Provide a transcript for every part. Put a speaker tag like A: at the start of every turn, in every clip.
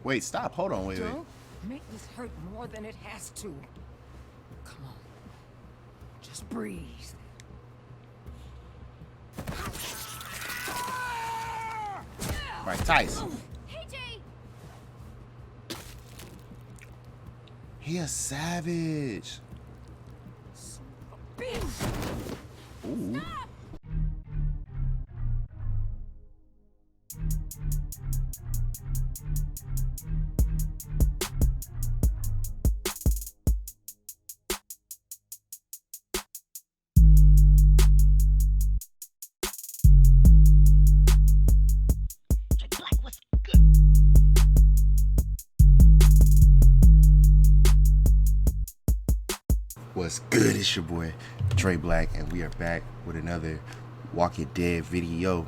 A: Wait, stop. Hold on. Wait.
B: Don't make this hurt more than it has to. Come on. Just breathe.
A: Mike Tyson.
C: Hey, Jay!
A: He a savage.
B: Bitch!
A: Ooh.
C: DreBlack, what's good?
A: What's good? It's your boy DreBlack, and we are back with another Walking Dead video.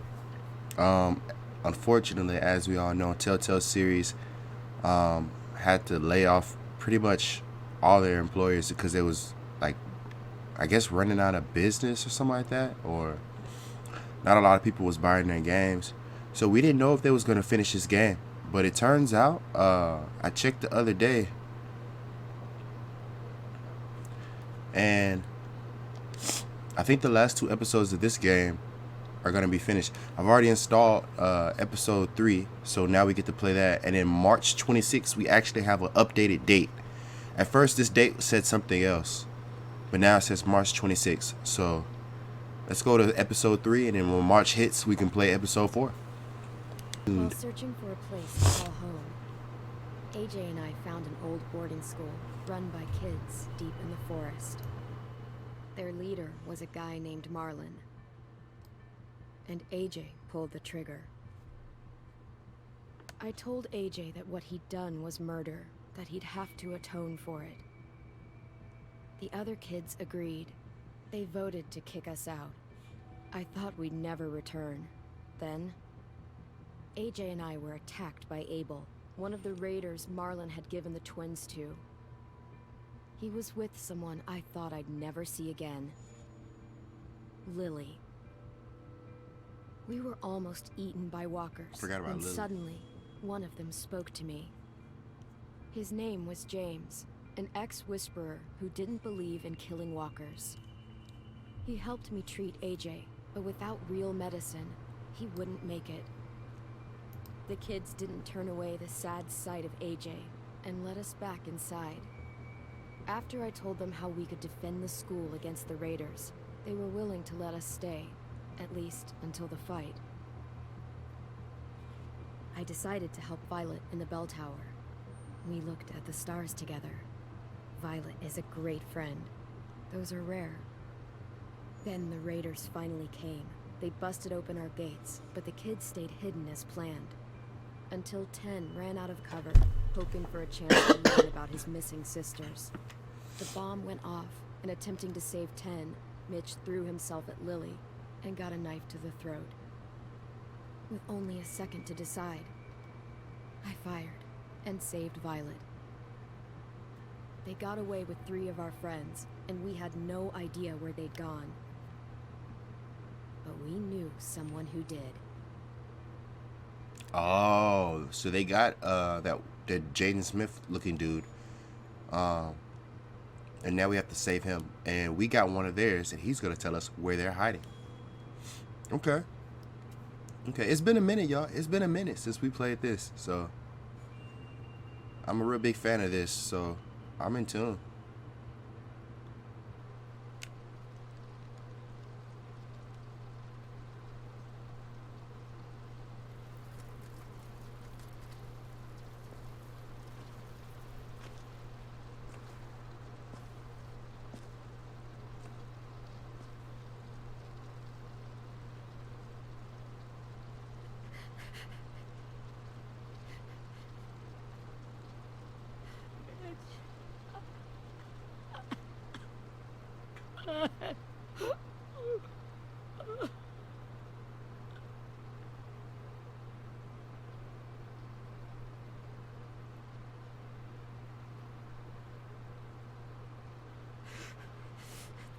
A: Unfortunately, as we all know, Telltale series had to lay off pretty much all their employees because it was like, I guess, running out of business or something like that, or not a lot of people was buying their games. So we didn't know if they was gonna finish this game, but it turns out, I checked the other day, and I think the last 2 episodes of this game are going to be finished. I've already installed episode 3, so now we get to play that. And in March 26th, we actually have an updated date. At first, this date said something else, but now it says March 26th. So let's go to episode 3, and then when March hits, we can play episode 4.
D: While searching for a place to call home, AJ and I found an old boarding school run by kids deep in the forest. Their leader was a guy named Marlin, and AJ pulled the trigger. I told AJ that what he'd done was murder, that he'd have to atone for it. The other kids agreed. They voted to kick us out. I thought we'd never return. Then, AJ and I were attacked by Abel, one of the raiders Marlin had given the twins to. He was with someone I thought I'd never see again. Lily. We were almost eaten by walkers.
A: Forgot about
D: when
A: Lily.
D: Suddenly, one of them spoke to me. His name was James, an ex-whisperer who didn't believe in killing walkers. He helped me treat AJ, but without real medicine, he wouldn't make it. The kids didn't turn away the sad sight of AJ and let us back inside. After I told them how we could defend the school against the raiders, they were willing to let us stay, at least until the fight. I decided to help Violet in the bell tower. We looked at the stars together. Violet is a great friend. Those are rare. Then the raiders finally came. They busted open our gates, but the kids stayed hidden as planned. Until 10 ran out of cover, hoping for a chance to learn about his missing sisters. The bomb went off, and attempting to save 10, Mitch threw himself at Lily and got a knife to the throat. With only a second to decide, I fired and saved Violet. They got away with 3 of our friends, and we had no idea where they'd gone. But we knew someone who did.
A: Oh, so they got that Jaden Smith looking dude, and now we have to save him. And we got one of theirs, and he's gonna tell us where they're hiding. Okay. It's been a minute, y'all. It's been a minute since we played this, so I'm a real big fan of this. So I'm in tune.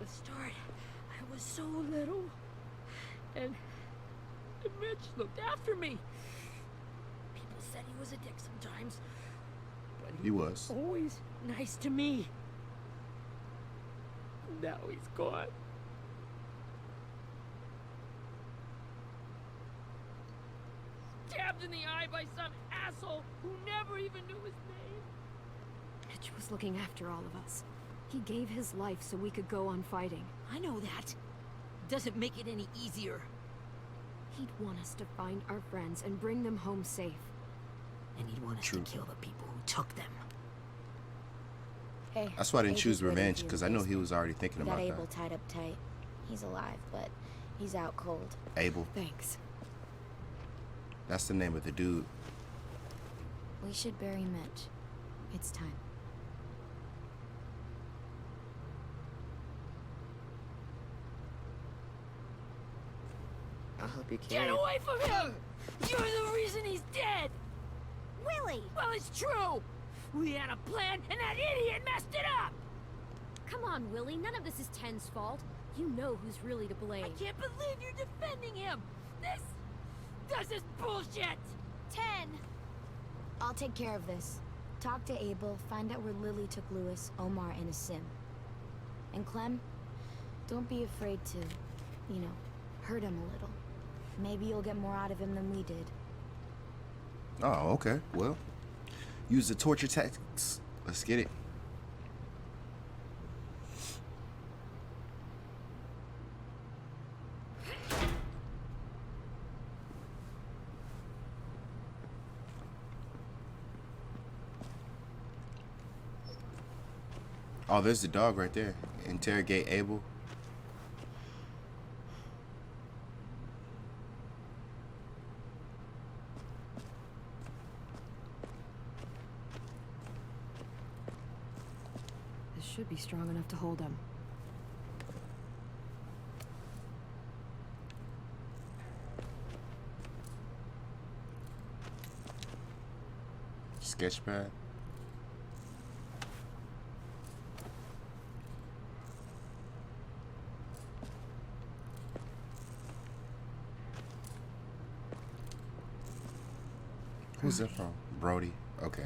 C: The start, I was so little, and Mitch looked after me. People said he was a dick sometimes, but
A: He was.
C: always nice to me. Now he's gone. Stabbed in the eye by some asshole who never even knew his name.
D: Mitch was looking after all of us. He gave his life so we could go on fighting.
C: I know that. Doesn't make it any easier.
D: He'd want us to find our friends and bring them home safe.
C: And he'd want us
A: True.
C: to kill the people who took them.
E: Hey,
A: That's why I didn't
E: Abel's
A: choose
E: waiting
A: revenge,
E: for you
A: because
E: in
A: I
E: the
A: know he
E: basement.
A: was already thinking
E: We got
A: about
E: Abel
A: that.
E: tied up tight. He's alive, but he's out cold.
A: Abel.
D: Thanks.
A: That's the name of the dude.
E: We should bury Mitch.
D: It's time.
E: I'll help you
C: Get
E: carry it.
C: away from him! You're the reason he's dead!
E: Willie!
C: Well, it's true! We had a plan, and that idiot messed it up!
D: Come on, Willie. None of this is Ten's fault. You know who's really to blame.
C: I can't believe you're defending him! This is bullshit!
E: 10! I'll take care of this. Talk to Abel, find out where Lily took Lewis, Omar, and a sim. And Clem, don't be afraid to, you know, hurt him a little. Maybe you'll get more out of him than we did.
A: Oh, okay. Well, use the torture tactics. Let's get it. Oh, there's the dog right there. Interrogate Abel.
D: This should be strong enough to hold him.
A: Sketchpad. Who's that from? Brody. Okay.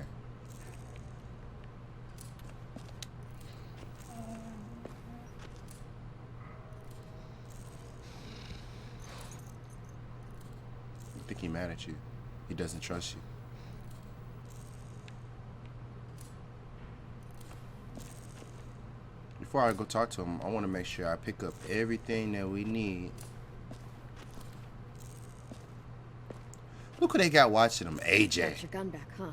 A: I think he's mad at you. He doesn't trust you. Before I go talk to him, I want to make sure I pick up everything that we need. Look who they got watching them, AJ.
D: Got your gun back, huh?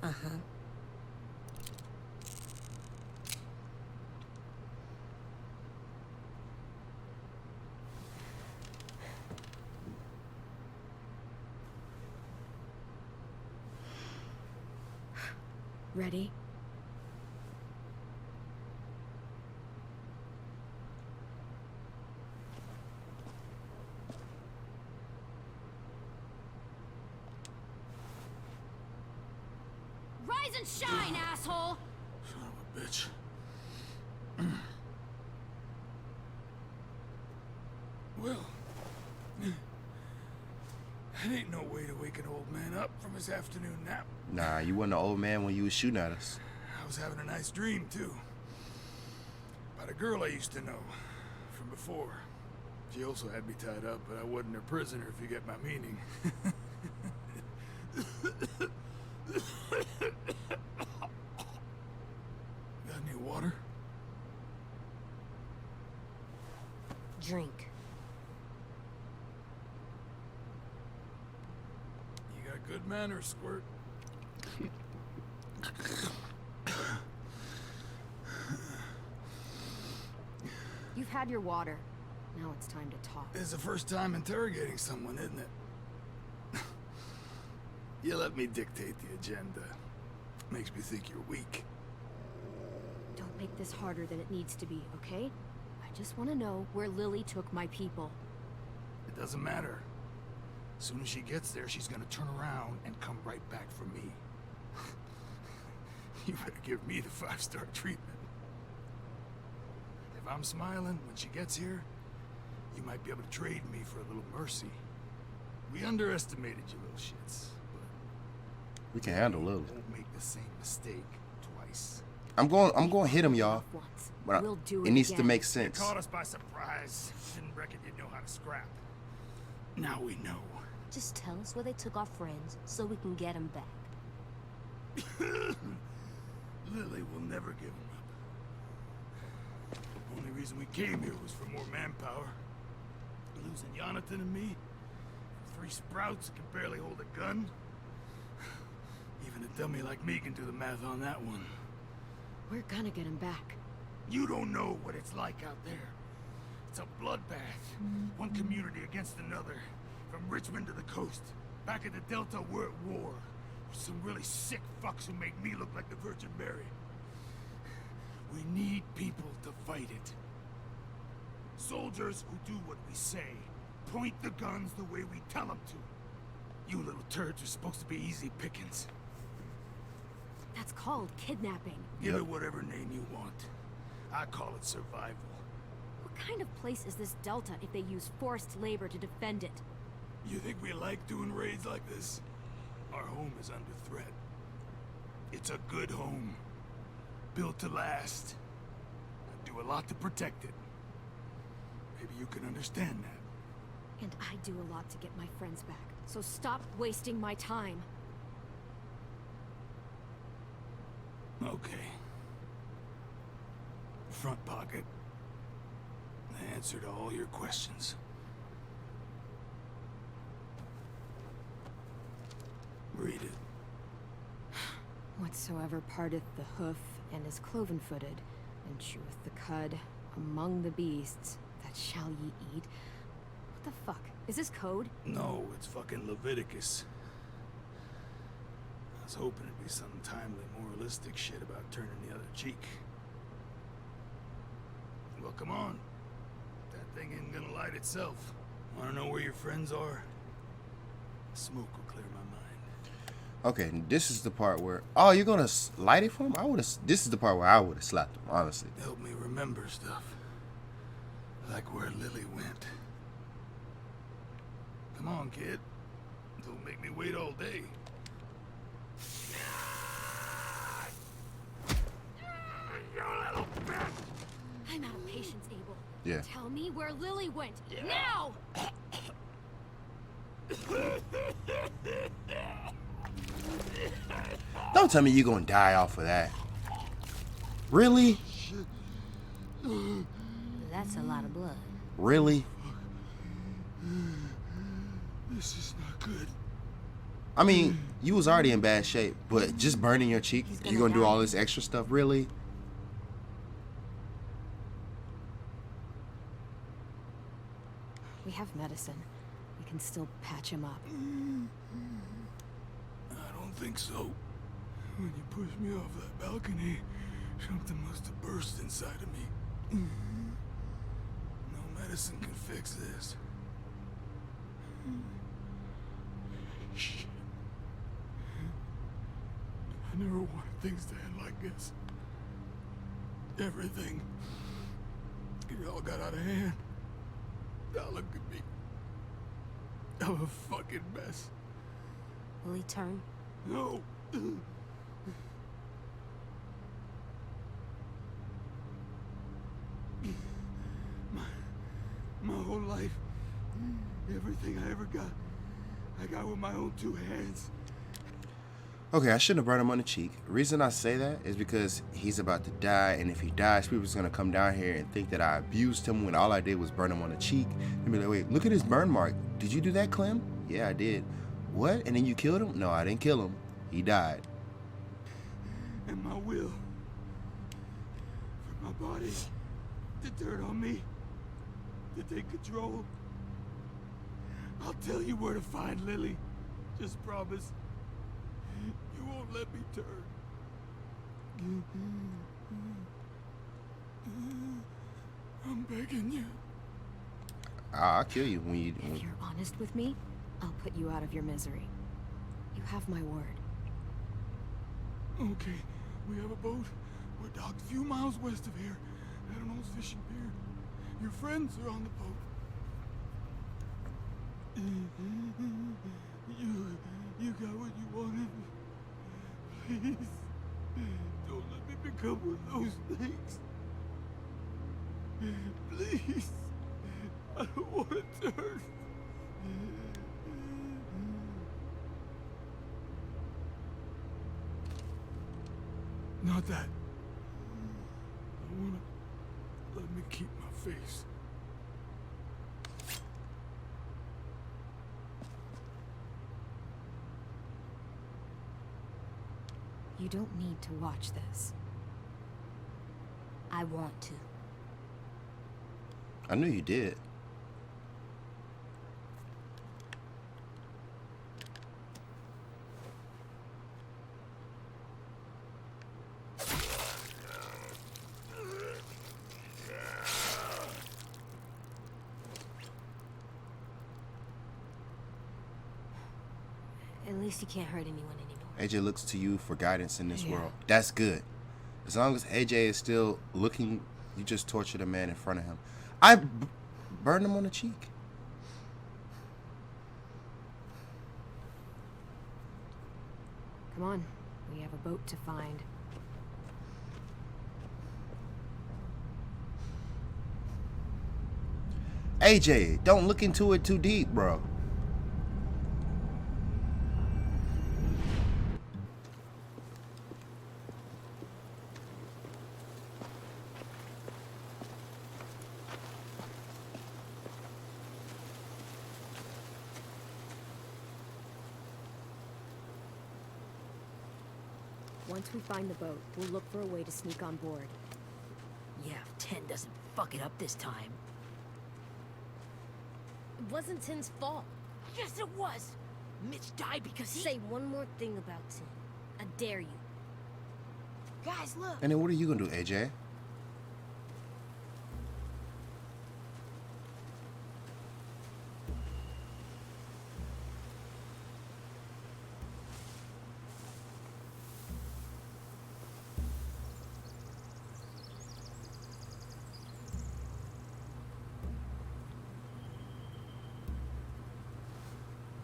C: Uh-huh.
D: Ready?
C: Rise and shine, asshole!
F: Son of a bitch. Well, that ain't no way to wake an old man up from his afternoon nap.
A: Nah, you wasn't an old man when you was shooting at us.
F: I was having a nice dream, too. About a girl I used to know from before. She also had me tied up, but I wasn't her prisoner, if you get my meaning. Got any water?
C: Drink.
F: You got good manners, Squirt.
D: You've had your water. Now it's time to talk.
F: It's the first time interrogating someone, isn't it? You let me dictate the agenda. Makes me think you're weak.
D: Don't make this harder than it needs to be, okay? I just want to know where Lily took my people.
F: It doesn't matter. As soon as she gets there, she's gonna turn around and come right back for me. You better give me the 5-star treatment. If I'm smiling when she gets here, you might be able to trade me for a little mercy. We underestimated you little shits, but
A: We can handle Lily.
F: Won't make the same mistake twice.
A: I'm going to hit him, y'all.
D: Once.
A: But
D: We'll do
A: it needs to
D: again.
A: make
F: You
A: sense.
F: caught us by surprise. Didn't reckon you'd know how to scrap. Now we know.
C: Just tell us where they took our friends so we can get them back.
F: Lily will never give him up. Only reason we came here was for more manpower. Losing Jonathan and me, 3 sprouts that can barely hold a gun. Even a dummy like me can do the math on that one.
D: We're gonna get him back.
F: You don't know what it's like out there. It's a bloodbath. One community against another. From Richmond to the coast. Back at the Delta, we're at war. With some really sick fucks who make me look like the Virgin Mary. We need people to fight it. Soldiers who do what we say. Point the guns the way we tell them to. You little turds are supposed to be easy pickings.
D: That's called kidnapping.
F: Give it whatever name you want. I call it survival.
D: What kind of place is this Delta if they use forced labor to defend it?
F: You think we like doing raids like this? Our home is under threat. It's a good home. Built to last. I do a lot to protect it. Maybe you can understand that.
D: And I do a lot to get my friends back. So stop wasting my time.
F: Okay. Front pocket. The answer to all your questions. Read it.
D: Whatsoever parteth the hoof and is cloven-footed, and cheweth the cud among the beasts, that shall ye eat. What the fuck? Is this code?
F: No, it's fucking Leviticus. I was hoping it'd be some timely, moralistic shit about turning the other cheek. Well, come on. That thing ain't gonna light itself. Wanna know where your friends are? Smoke will clear my mind.
A: Okay, this is the part where, oh, you're gonna light it for him? This is the part where I would have slapped him, honestly.
F: Help me remember stuff. Like where Lily went. Come on, kid. Don't make me wait all day. You little bitch!
D: I'm out of patience, Abel.
A: Yeah.
D: Tell me where Lily went. Now!
A: Don't tell me you're gonna die off of that. Really?
C: That's a lot of blood.
A: Really?
F: This is not good.
A: I mean, you was already in bad shape, but just burning your cheek,
D: He's
A: you
D: gonna
A: gonna do
D: die.
A: all this extra stuff, really?
D: We have medicine. We can still patch him up.
F: I don't think so. When you pushed me off that balcony, something must have burst inside of me. No medicine can fix this. Shit. I never wanted things to end like this. Everything. It all got out of hand. Now look at me. I'm a fucking mess.
C: Will he turn?
F: No. My whole life, everything I ever got, I got with my own 2 hands.
A: Okay, I shouldn't have burned him on the cheek. The reason I say that is because he's about to die, and if he dies, people's gonna come down here and think that I abused him when all I did was burn him on the cheek. And be like, wait, look at his burn mark. Did you do that, Clem? Yeah, I did. What? And then you killed him? No, I didn't kill him. He died.
F: And my will, for my body to turn on me, to take control. I'll tell you where to find Lily. Just promise. You won't let me turn. I'm begging you.
A: I'll kill you when you...
D: If you're honest with me, I'll put you out of your misery. You have my word.
F: Okay, we have a boat. We're docked a few miles west of here at an old fishing pier. Your friends are on the boat. You got what you wanted. Please, don't let me become one of those things. Please, I don't want to turn. Not that. I want to let me keep my face.
D: You don't need to watch this.
E: I want to.
A: I knew you did.
E: At least you can't hurt anyone anymore.
A: AJ looks to you for guidance in this
D: Yeah.
A: world. That's good. As long as AJ is still looking, you just tortured a man in front of him. Burned him on the cheek.
D: Come on, we have a boat to find.
A: AJ, don't look into it too deep, bro.
D: Once we find the boat, we'll look for a way to sneak on board.
C: Yeah, if 10 doesn't fuck it up this time.
G: It wasn't Tin's fault.
C: Yes, it was! Mitch died because he...
G: Say one more thing about Tin. I dare you.
E: Guys, look.
A: And then what are you gonna do, AJ?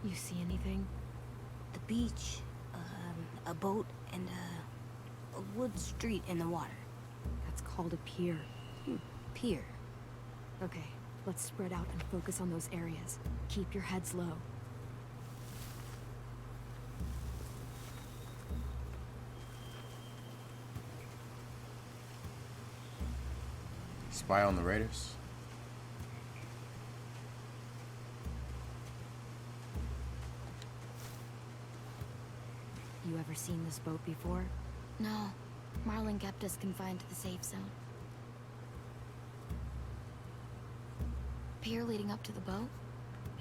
D: You see anything?
E: The beach, a boat, and a wood street in the water.
D: That's called a pier.
E: Pier.
D: Okay, let's spread out and focus on those areas. Keep your heads low.
A: Spy on the Raiders?
D: You ever seen this boat before?
E: No, Marlin kept us confined to the safe zone. Pier leading up to the boat?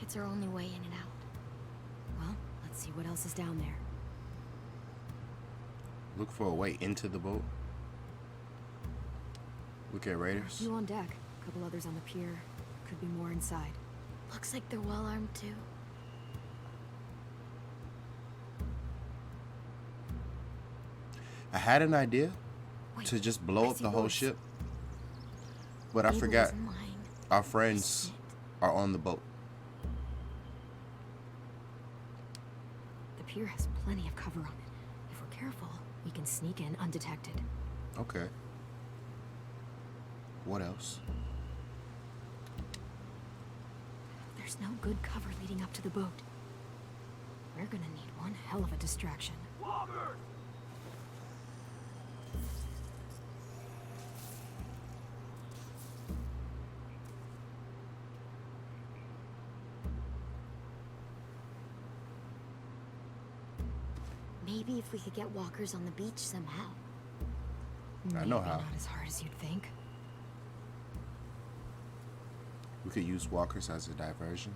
E: It's our only way in and out.
D: Well, let's see what else is down there.
A: Look for a way into the boat. Look at
D: A
A: Raiders.
D: few on deck, a couple others on the pier. Could be more inside.
E: Looks like they're well armed too.
A: I had an idea
E: Wait,
A: to just blow
E: I
A: up
E: see
A: the whole
E: boats.
A: ship, but I
E: Abel
A: forgot
E: isn't lying.
A: our friends are on the boat.
D: The pier has plenty of cover on it. If we're careful, we can sneak in undetected.
A: Okay. What else?
D: There's no good cover leading up to the boat. We're gonna need one hell of a distraction.
E: Maybe if we could get walkers on the beach somehow.
A: I know
D: Maybe
A: how.
D: Not as hard as you'd think.
A: We could use walkers as a diversion.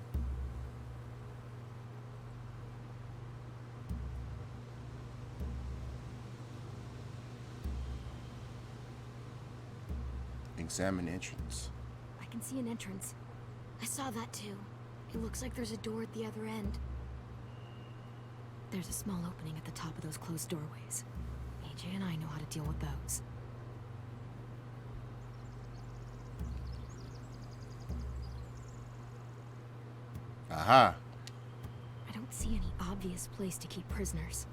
A: Examine entrance.
D: I can see an entrance.
E: I saw that too. It looks like there's a door at the other end.
D: There's a small opening at the top of those closed doorways. AJ and I know how to deal with those.
A: Aha!
D: I don't see any obvious place to keep prisoners.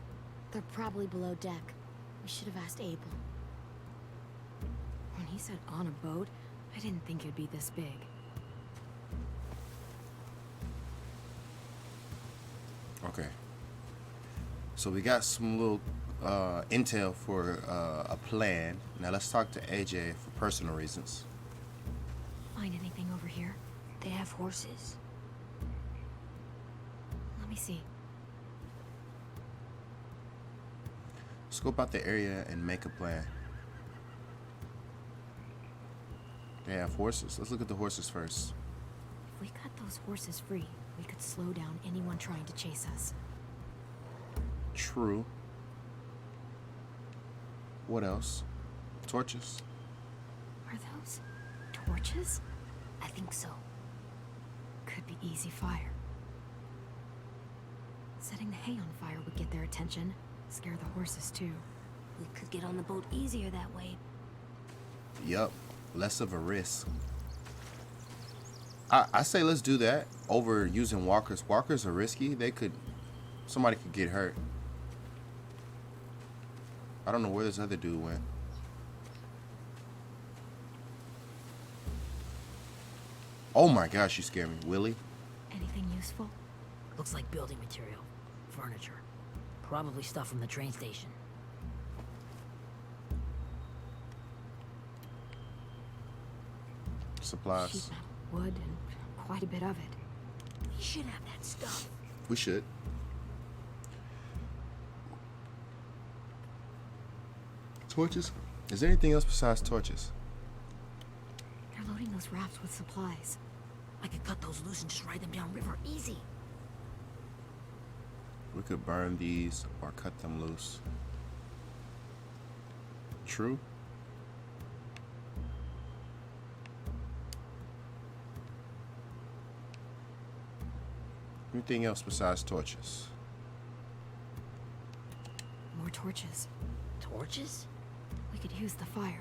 E: They're probably below deck. We should have asked Abel.
D: When he said on a boat, I didn't think it'd be this big.
A: Okay. So we got some little intel for a plan. Now let's talk to AJ for personal reasons.
D: Find anything over here?
E: They have horses.
D: Let me see.
A: Scope out the area and make a plan. They have horses. Let's look at the horses first.
D: If we cut those horses free, we could slow down anyone trying to chase us.
A: True. What else? Torches.
D: Are those torches?
E: I think so.
D: Could be easy fire. Setting the hay on fire would get their attention. Scare the horses too.
E: We could get on the boat easier that way.
A: Yup. Less of a risk. I say let's do that over using walkers. Walkers are risky. Somebody could get hurt. I don't know where this other dude went. Oh my gosh, you scared me. Willie?
D: Anything useful?
H: Looks like building material. Furniture. Probably stuff from the train station.
A: Supplies.
D: Sheet metal, wood, and quite a bit of it.
H: We should have that stuff.
A: We should. Torches? Is there anything else besides torches?
D: They're loading those rafts with supplies.
H: I could cut those loose and just ride them down river easy.
A: We could burn these or cut them loose. True. Anything else besides torches?
D: More torches.
H: Torches?
D: We could use the fire.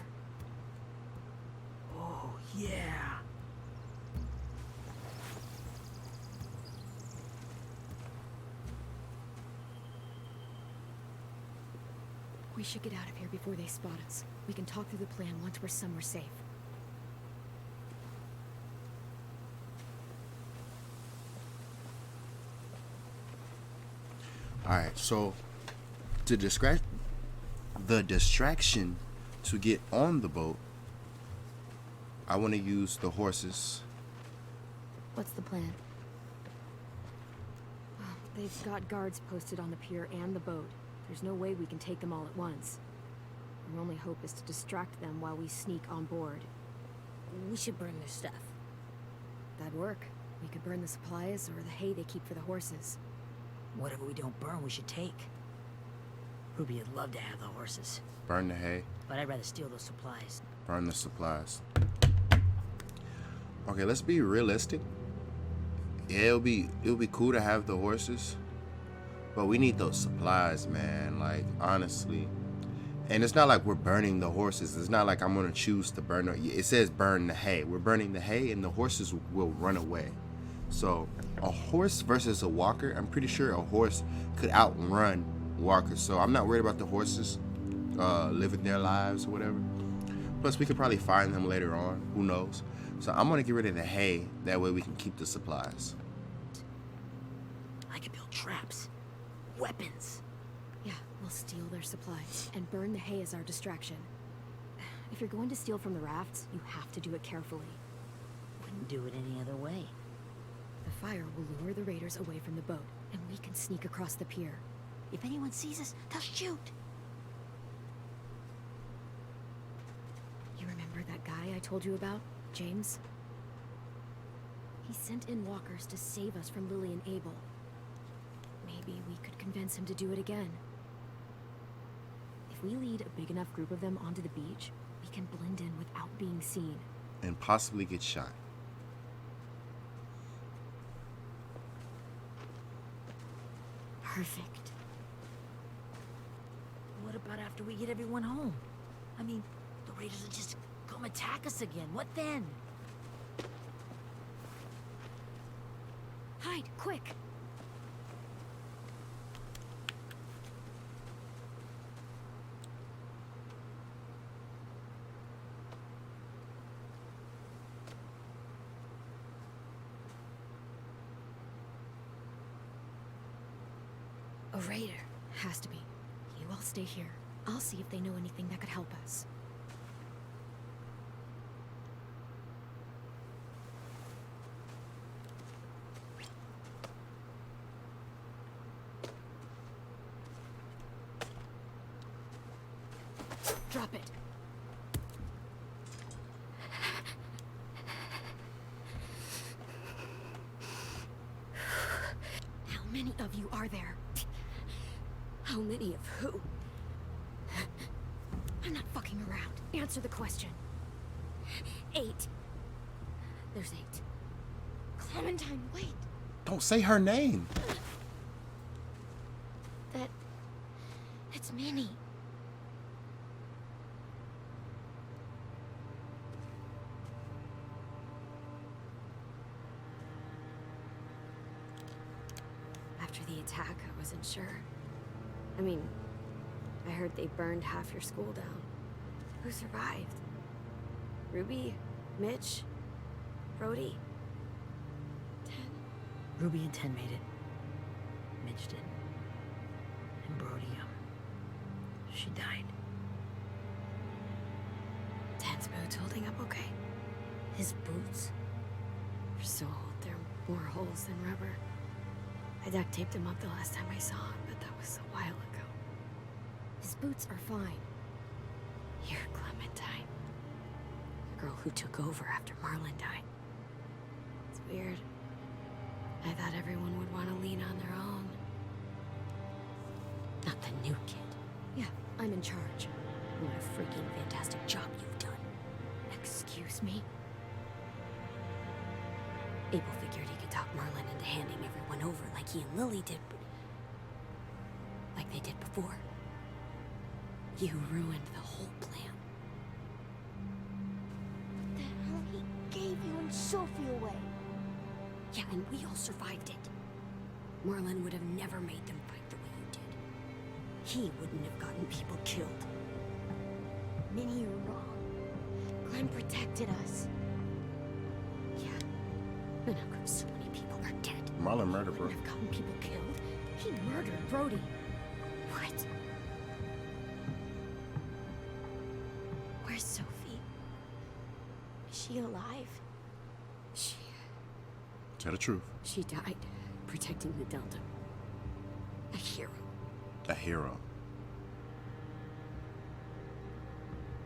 H: Oh, yeah.
D: We should get out of here before they spot us. We can talk through the plan once we're somewhere safe.
A: Alright, so to the distraction to get on the boat, I want to use the horses.
E: What's the plan?
D: They've got guards posted on the pier and the boat. There's no way we can take them all at once. Our only hope is to distract them while we sneak on board.
G: We should burn their stuff.
D: That'd work. We could burn the supplies or the hay they keep for the horses.
H: Whatever we don't burn, we should take. Ruby would love to have the horses,
A: Burn the hay,
H: but I'd rather steal those supplies.
A: burn the supplies. Okay, let's be realistic. Yeah, it'll be cool to have the horses, but we need those supplies, man. Like, honestly. And it's not like we're burning the horses. It's not like I'm gonna choose to burn. It says burn the hay. We're burning the hay, and the horses will run away. So a horse versus a walker, I'm pretty sure a horse could outrun walkers. So I'm not worried about the horses living their lives or whatever. Plus, we could probably find them later on. Who knows? So I'm gonna get rid of the hay. That way we can keep the supplies.
H: I could build traps. Weapons.
D: Yeah, we'll steal their supplies and burn the hay as our distraction. If you're going to steal from the rafts, you have to do it carefully.
H: Wouldn't do it any other way.
D: The fire will lure the raiders away from the boat, and we can sneak across the pier.
H: If anyone sees us, they'll shoot.
D: You remember that guy I told you about? James? He sent in walkers to save us from Lily and Abel. Maybe we could convince him to do it again. If we lead a big enough group of them onto the beach, we can blend in without being seen.
A: And possibly get shot.
D: Perfect.
H: What about after we get everyone home? I mean, the raiders will just come attack us again. What then?
D: Hide, quick!
G: raider.
D: Has to be. You all stay here. I'll see if they know anything that could help us. Drop it. How many of you are there?
G: How many of who?
D: I'm not fucking around. Answer the question.
G: 8. There's 8.
E: Clementine, wait.
A: Don't say her name.
E: It's Minnie.
D: After the attack, I wasn't sure. I mean, I heard they burned half your school down. Who survived? Ruby? Mitch? Brody? 10?
H: Ruby and 10 made it. Mitch didn't. And Brody, she died.
D: 10's boots holding up okay?
H: His boots?
D: They're so old, they're more holes than rubber. I duct taped him up the last time I saw him, but that was a while ago. His boots are fine. You're Clementine. The girl who took over after Marlon died. It's weird. I thought everyone would want to lean on their own.
H: Not the new kid.
D: Yeah, I'm in charge.
H: What a freaking fantastic job you've done.
D: Excuse me?
H: Abel figured he could talk Marlon into handing everyone over like he and Lily did, but like they did before. You ruined the whole plan.
E: The hell he gave you and Sophie away.
H: Yeah, and we all survived it. Marlon would have never made them fight the way you did. He wouldn't have gotten people killed.
E: Minnie, you're wrong. Clem protected us.
H: Yeah. And how come so many people are dead?
A: Marlon murdered bro.
D: Wouldn't have gotten people killed. He murdered Brody.
H: What?
E: Where's Sophie? Is she alive?
A: Tell the truth.
D: She died protecting the Delta.
H: A hero.
A: A hero.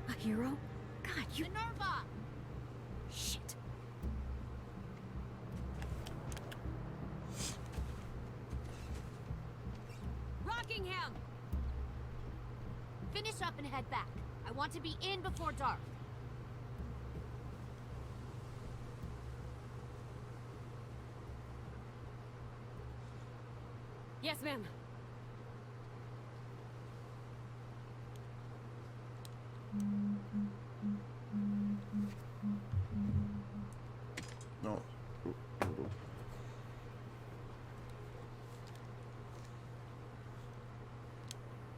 D: A hero? God, you...
C: Minerva!
D: Shit.
C: Rockingham! Finish up and head back. I want to be in before dark.
D: Yes, ma'am.
A: No.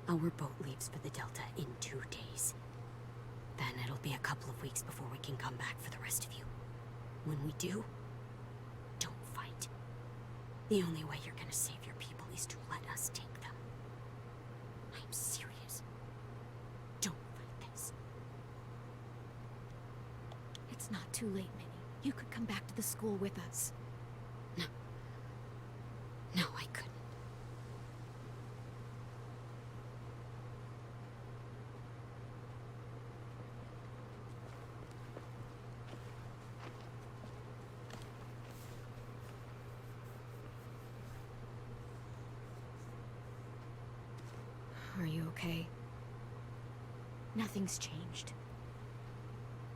H: Our boat leaves for the Delta in 2 days. Then it'll be a couple of weeks before we can come back for the rest of you. When we do, don't fight. The only way you're gonna save your people is to let us take them. I'm serious. Don't fight this.
D: It's not too late, Minnie. You could come back to the school with us.
H: No. No, I couldn't.
D: Are you okay?
E: Nothing's changed.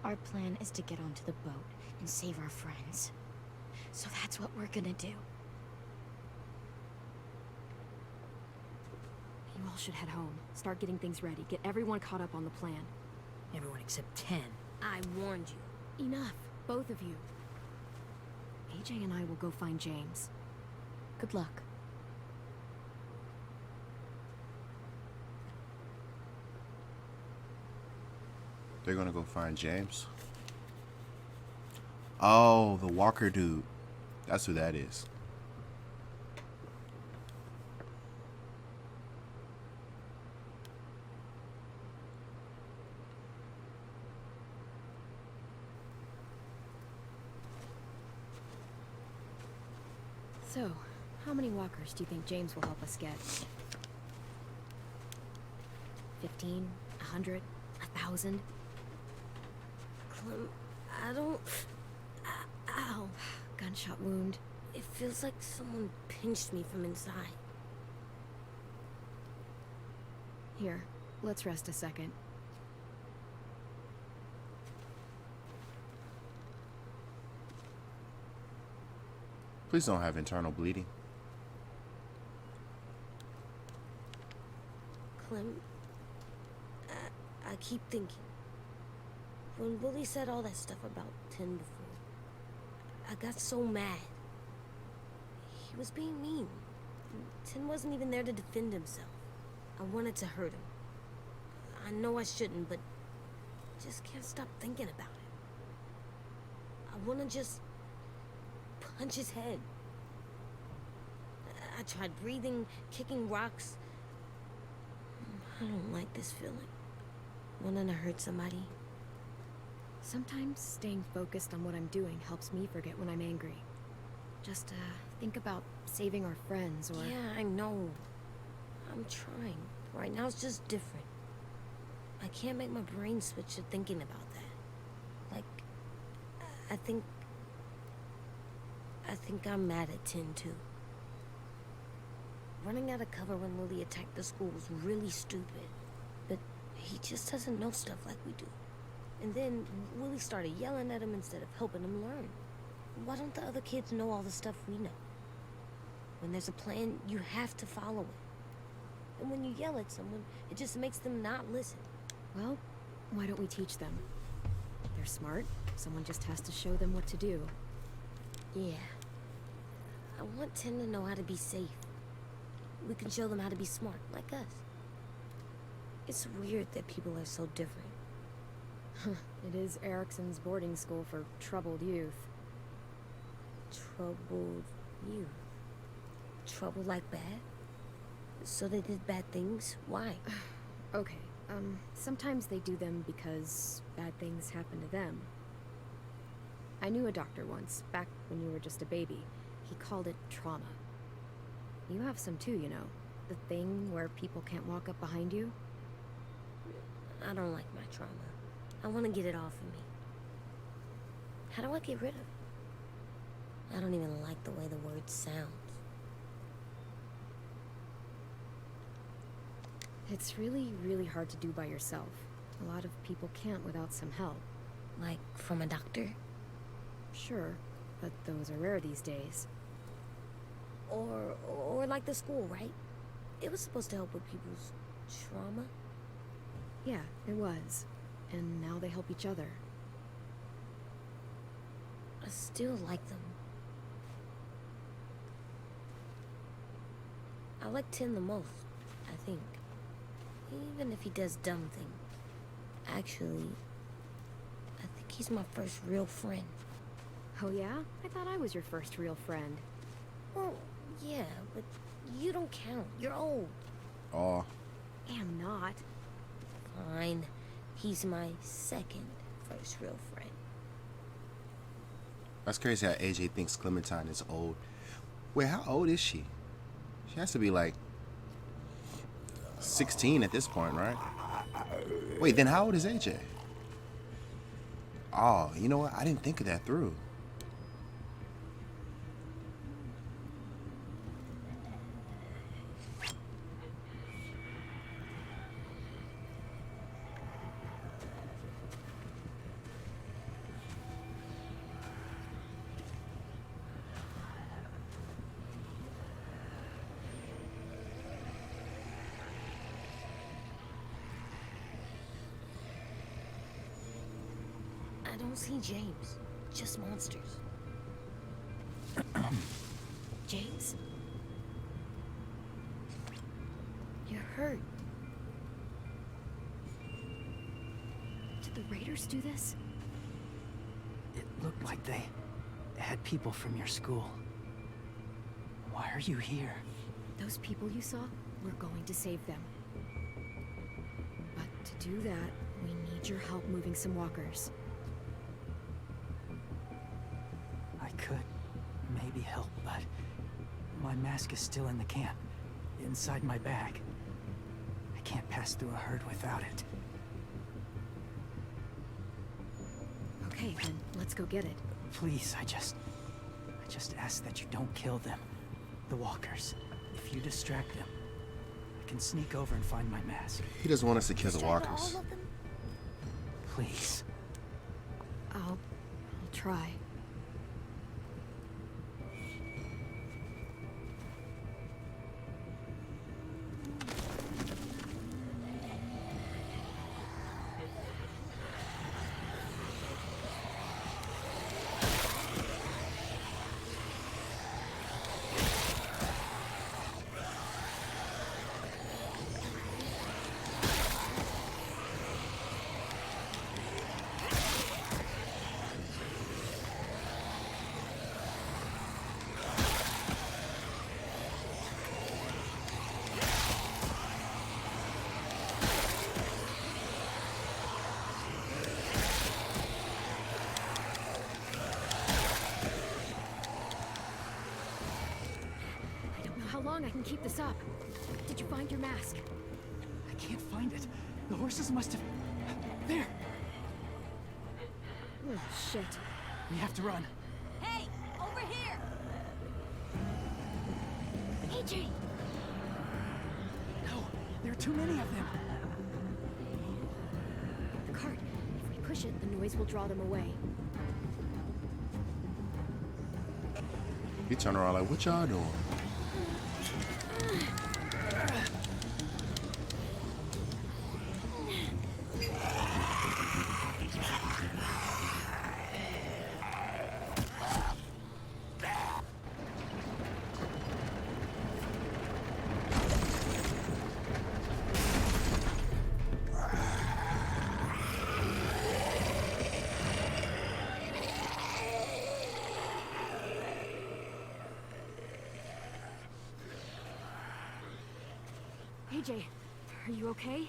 E: Our plan is to get onto the boat and save our friends. So that's what we're gonna do.
D: You all should head home. Start getting things ready. Get everyone caught up on the plan.
H: Everyone except 10.
G: I warned you.
D: Enough, both of you. AJ and I will go find James. Good luck.
A: They're gonna go find James. Oh, the Walker dude. That's who that is.
D: So, how many walkers do you think James will help us get? 15? 100? 1,000?
G: Clem, I don't... Ow.
D: Gunshot wound.
G: It feels like someone pinched me from inside.
D: Here, let's rest a second.
A: Please don't have internal bleeding.
G: Clem, I keep thinking. When Willie said all that stuff about Tin before, I got so mad. He was being mean. Tin wasn't even there to defend himself. I wanted to hurt him. I know I shouldn't, but I just can't stop thinking about it. I want to just punch his head. I tried breathing, kicking rocks. I don't like this feeling. Wanting to hurt somebody.
D: Sometimes staying focused on what I'm doing helps me forget when I'm angry. Just, think about saving our friends or...
G: Yeah, I know. I'm trying. Right now it's just different. I can't make my brain switch to thinking about that. Like, I think I'm mad at Tin, too. Running out of cover when Lily attacked the school was really stupid. But he just doesn't know stuff like we do. And then Willie started yelling at him instead of helping him learn. Why don't the other kids know all the stuff we know? When there's a plan, you have to follow it. And when you yell at someone, it just makes them not listen.
D: Well, why don't we teach them? They're smart. Someone just has to show them what to do.
G: Yeah. I want Tin to know how to be safe. We can show them how to be smart, like us. It's weird that people are so different.
D: It is Erickson's boarding school for troubled youth.
G: Troubled youth? Trouble like bad? So they did bad things? Why?
D: Okay, sometimes they do them because bad things happen to them. I knew a doctor once, back when you were just a baby. He called it trauma. You have some too, you know. The thing where people can't walk up behind you.
G: I don't like my trauma. I want to get it off of me. How do I get rid of it? I don't even like the way the word sounds.
D: It's really, really hard to do by yourself. A lot of people can't without some help.
G: Like, from a doctor?
D: Sure, but those are rare these days.
G: Or like the school, right? It was supposed to help with people's trauma.
D: Yeah, it was. And now they help each other.
G: I still like them. I like Tin the most, I think. Even if he does dumb things. Actually, I think he's my first real friend.
D: Oh yeah? I thought I was your first real friend.
G: Well, yeah, but you don't count. You're old.
A: Aw.
D: Am not.
G: Fine. He's my second first real friend.
A: That's crazy how AJ thinks Clementine is old. Wait, how old is she? She has to be like 16 at this point, right? Wait, then how old is AJ? Oh, you know what? I didn't think of that through.
G: I don't see James. Just monsters. James? You're hurt.
D: Did the Raiders do this?
I: It looked like they had people from your school. Why are you here?
D: Those people you saw, we're going to save them. But to do that, we need your help moving some walkers.
I: I could maybe help, but My mask is still in the camp, inside my bag. I can't pass through a herd without it.
D: Okay, then let's go get it.
I: Please, I just ask that you don't kill them. The walkers. If you distract them, I can sneak over and find my mask.
A: He doesn't want us to kill the
E: Distract
A: walkers.
E: all of them?
I: Please.
D: I'll try. I don't know how long I can keep this up. Did you find your mask?
I: I can't find it. The horses must have... There!
D: Oh, shit.
I: We have to run.
C: Hey, over here!
E: AJ!
I: No, there are too many of them.
D: The cart. If we push it, the noise will draw them away.
A: He turned around like, what y'all doing?
D: AJ, are you okay?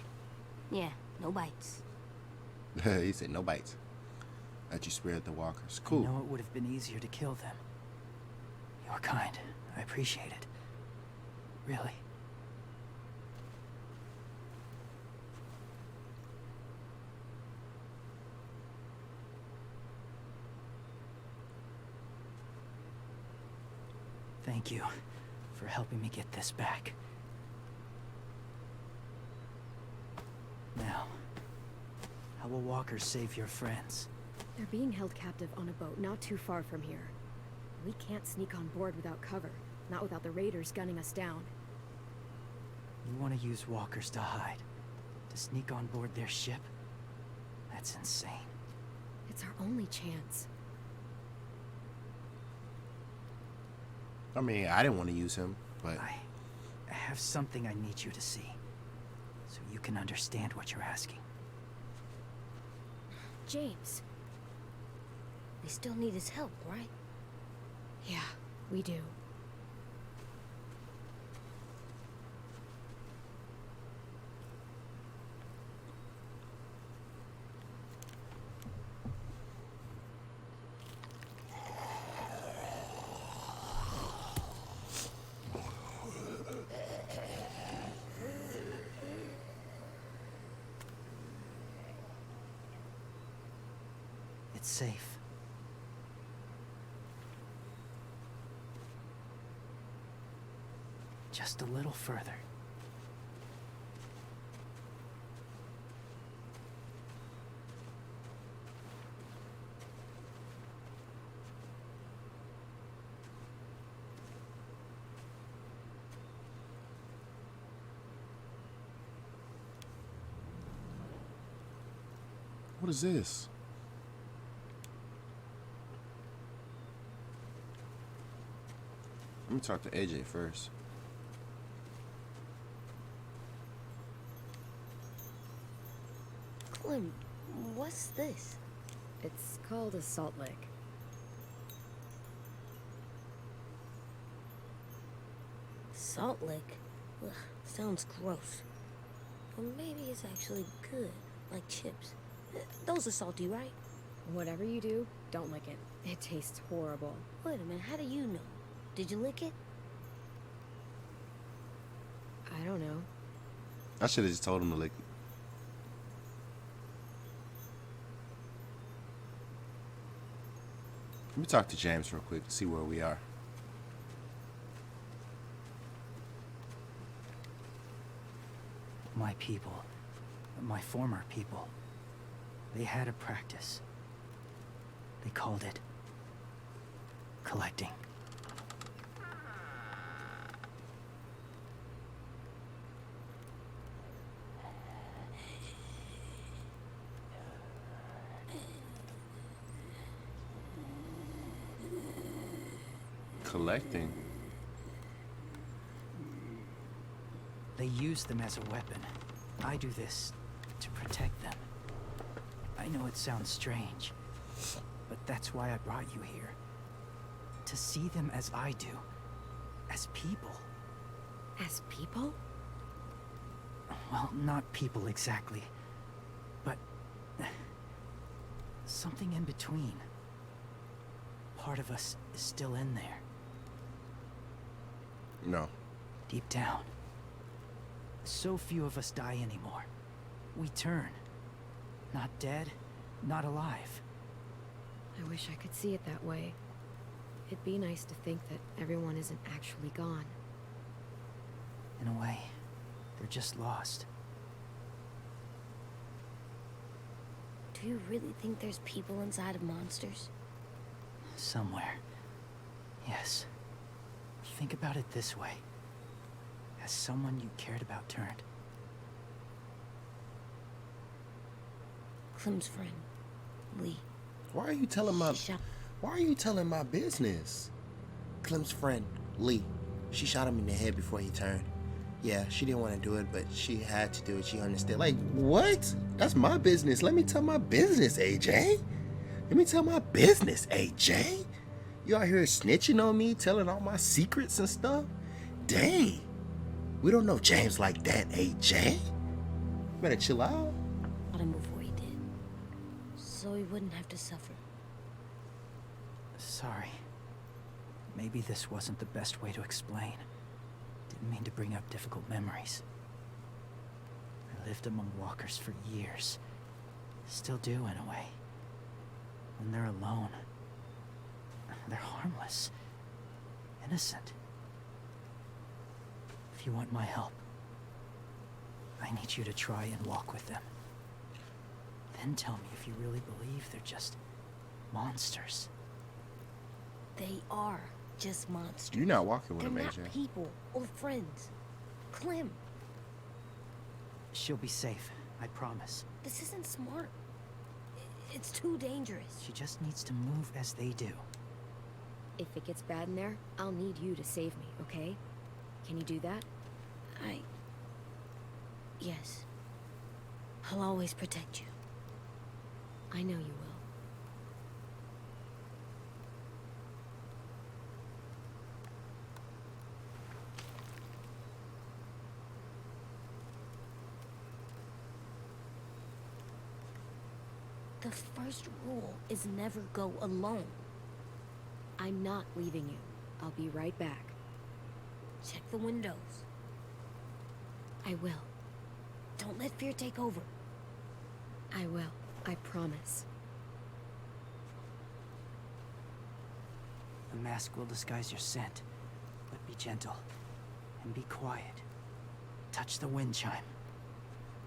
E: Yeah, no bites.
A: He said no bites. That you spared the walkers.
I: I
A: Cool.
I: know it would have been easier to kill them. You're kind. I appreciate it. Really. Thank you for helping me get this back. Now, how will walkers save your friends?
D: They're being held captive on a boat not too far from here. We can't sneak on board without cover, not without the raiders gunning us down.
I: You want to use walkers to hide? To sneak on board their ship? That's insane.
D: It's our only chance.
A: I mean, I didn't want to use him, but
I: I have something I need you to see, so you can understand what you're asking.
D: James.
G: They still need his help, right?
D: Yeah, we do.
I: It's safe. Just a little further.
A: what is this? Let me talk to AJ first.
G: Clem, what's this?
D: It's called a salt lick.
G: Salt lick? Ugh, sounds gross. Or maybe it's actually good, like chips. Those are salty, right?
D: Whatever you do, don't lick it. It tastes horrible.
G: Wait a minute, how do you know? Did you lick it?
D: don't know.
A: I should have just told him to lick it. Let me talk to James real quick to see where we are.
I: My people, my former people, they had a practice. They called it collecting.
A: Collecting?
I: They use them as a weapon. I do this to protect them. I know it sounds strange, but that's why I brought you here. To see them as I do. As people.
D: As people?
I: Well, not people exactly, but something in between. Part of us is still in there.
A: No.
I: Deep down. So few of us die anymore. We turn. Not dead, not alive.
D: I wish I could see it that way. It'd be nice to think that everyone isn't actually gone.
I: In a way, they're just lost.
G: Do you really think there's people inside of monsters?
I: Somewhere. Yes. Think about it this way. Has someone you cared about turned?
G: Clem's friend, Lee.
A: Why are you telling my...
G: Shut-
A: Why are you telling my business?
J: Clem's friend, Lee. She shot him in the head before he turned. Yeah, she didn't want to do it, but she had to do it. She understood.
A: Like, what? That's my business. Let me tell my business, AJ. Let me tell my business, AJ. You out here snitching on me, telling all my secrets and stuff? Dang. We don't know James like that, AJ. Better chill out.
G: Shot him before he did, so he wouldn't have to suffer.
I: Sorry. Maybe this wasn't the best way to explain. Didn't mean to bring up difficult memories. I lived among walkers for years. Still do, in a way. When they're alone, they're harmless. Innocent. If you want my help, I need you to try and walk with them. Then tell me if you really believe they're just monsters.
G: They are just monsters.
A: You're not walking with
G: They're
A: him,
G: not
A: AJ.
G: people or friends. Clem,
I: She'll be safe, I promise.
G: this isn't smart. It's too dangerous.
I: She just needs to move as they do.
D: If it gets bad in there, I'll need you to save me, okay? Can you do that?
G: Yes. I'll always protect you.
D: I know you will.
G: The first rule is never go alone.
D: I'm not leaving you. I'll be right back.
G: Check the windows.
D: I will.
G: Don't let fear take over.
D: I will. I promise.
I: The mask will disguise your scent, but be gentle and be quiet. Touch the wind chime.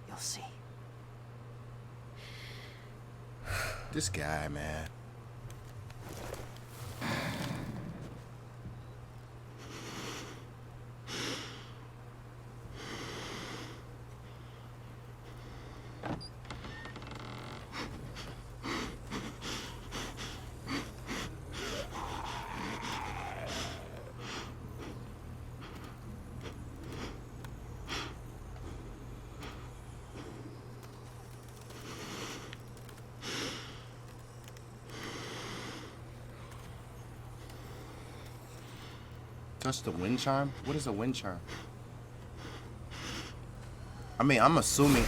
I: You'll see.
A: This guy, man. Touch the wind chime? What is a wind chime? I mean, I'm assuming...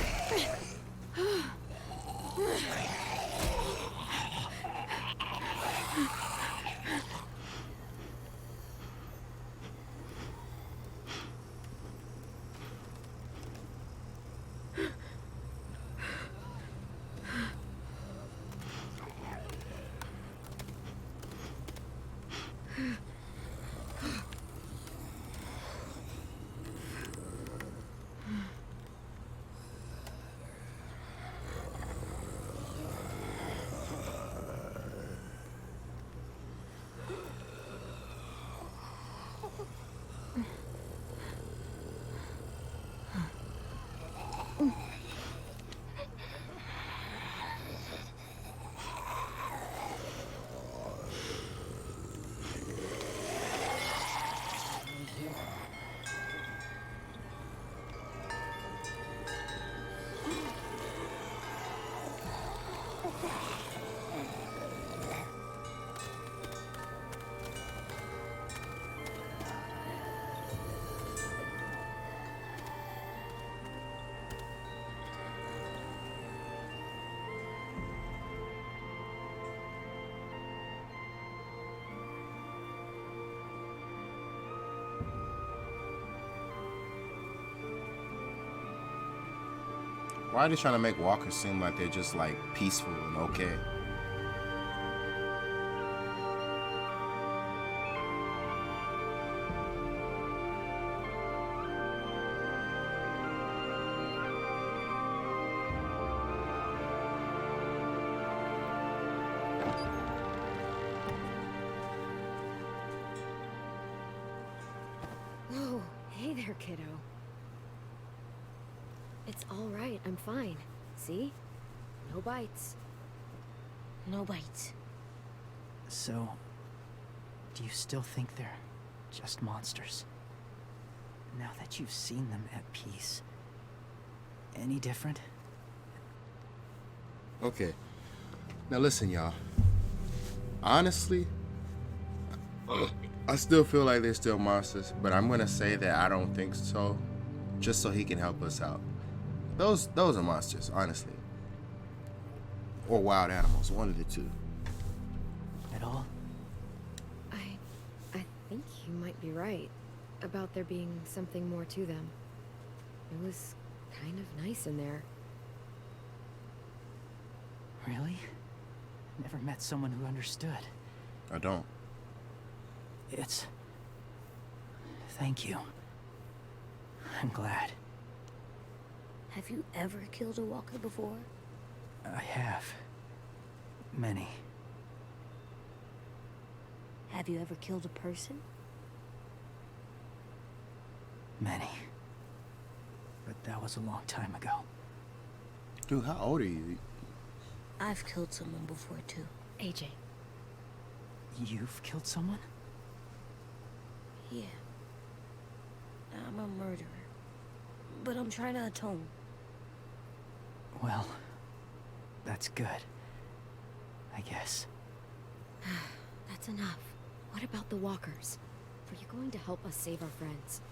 A: Why are they trying to make walkers seem like they're just like peaceful and okay?
D: Whoa, hey there, kiddo. It's all right, I'm fine. See? No bites.
G: No bites.
I: So, do you still think they're just monsters? Now that you've seen them at peace, any different?
A: Okay. Now listen, y'all. Honestly, I still feel like they're still monsters, but I'm gonna say that I don't think so, just so he can help us out. Those are monsters, honestly. Or wild animals, one of the two.
I: At all?
D: I think you might be right about there being something more to them. It was kind of nice in there.
I: Really? Never met someone who understood.
A: I don't.
I: It's... Thank you. I'm glad.
G: Have you ever killed a walker before?
I: I have. Many.
G: Have you ever killed a person?
I: Many. But that was a long time ago.
A: Dude, how old are you?
G: I've killed someone before too.
D: AJ.
I: You've killed someone?
G: Yeah. I'm a murderer. But I'm trying to atone.
I: Well, that's good. I guess.
D: That's enough. What about the walkers? Are you going to help us save our friends?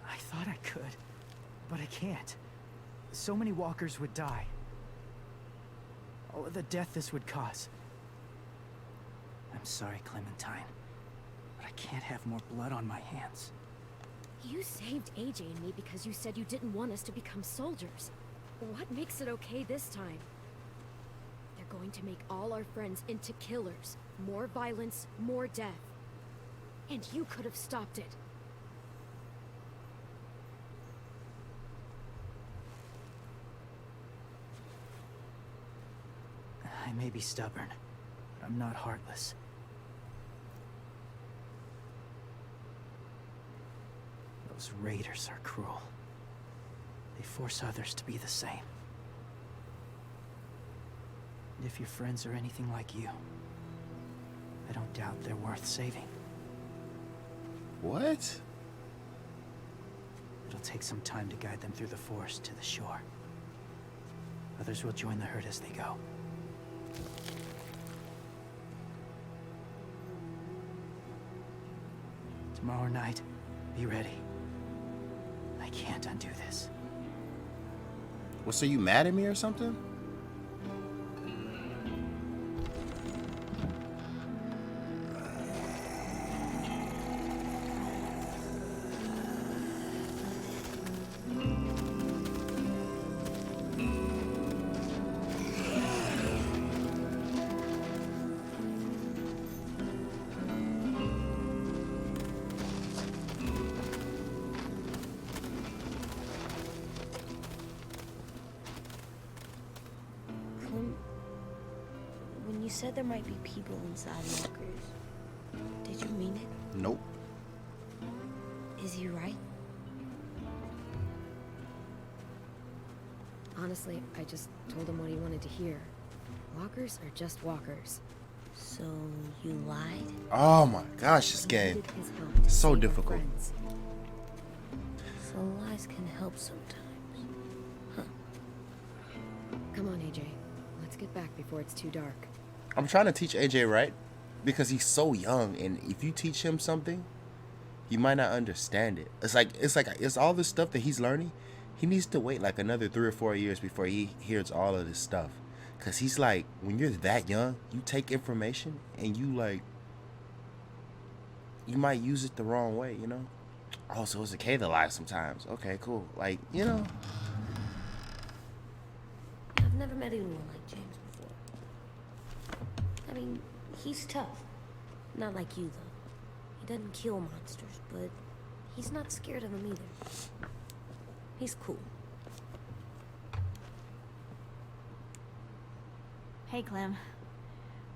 I: I thought I could, but I can't. So many walkers would die. Oh, the death this would cause. I'm sorry, Clementine, but I can't have more blood on my hands.
D: You saved AJ and me because you said you didn't want us to become soldiers. What makes it okay this time? They're going to make all our friends into killers. More violence, more death. And you could have stopped it.
I: I may be stubborn, but I'm not heartless. Those raiders are cruel. They force others to be the same. And if your friends are anything like you, I don't doubt they're worth saving.
A: What?
I: It'll take some time to guide them through the forest to the shore. Others will join the herd as they go. Tomorrow night, be ready. I can't undo this.
A: Well, so you mad at me or something?
G: When you said there might be people inside walkers, did you mean it?
A: Nope.
G: Is he right?
D: Honestly, I just told him what he wanted to hear. Walkers are just walkers.
G: So you lied?
A: Oh my gosh, this
D: He
A: game.
D: needed his help to
A: So
D: save our
A: difficult.
D: friends.
G: So lies can help sometimes.
D: Come on, AJ. Let's get back before it's too dark.
A: I'm trying to teach AJ right because he's so young, and if you teach him something, he might not understand it. It's all this stuff that he's learning. He needs to wait like another 3 or 4 years before he hears all of this stuff. Cause he's like, when you're that young, you take information and you might use it the wrong way, you know? Oh, so it's okay to lie sometimes. Okay, cool. Like, you know.
G: I've never met anyone like James before. I mean, he's tough. Not like you, though. He doesn't kill monsters, but he's not scared of them either. He's cool.
C: Hey, Clem.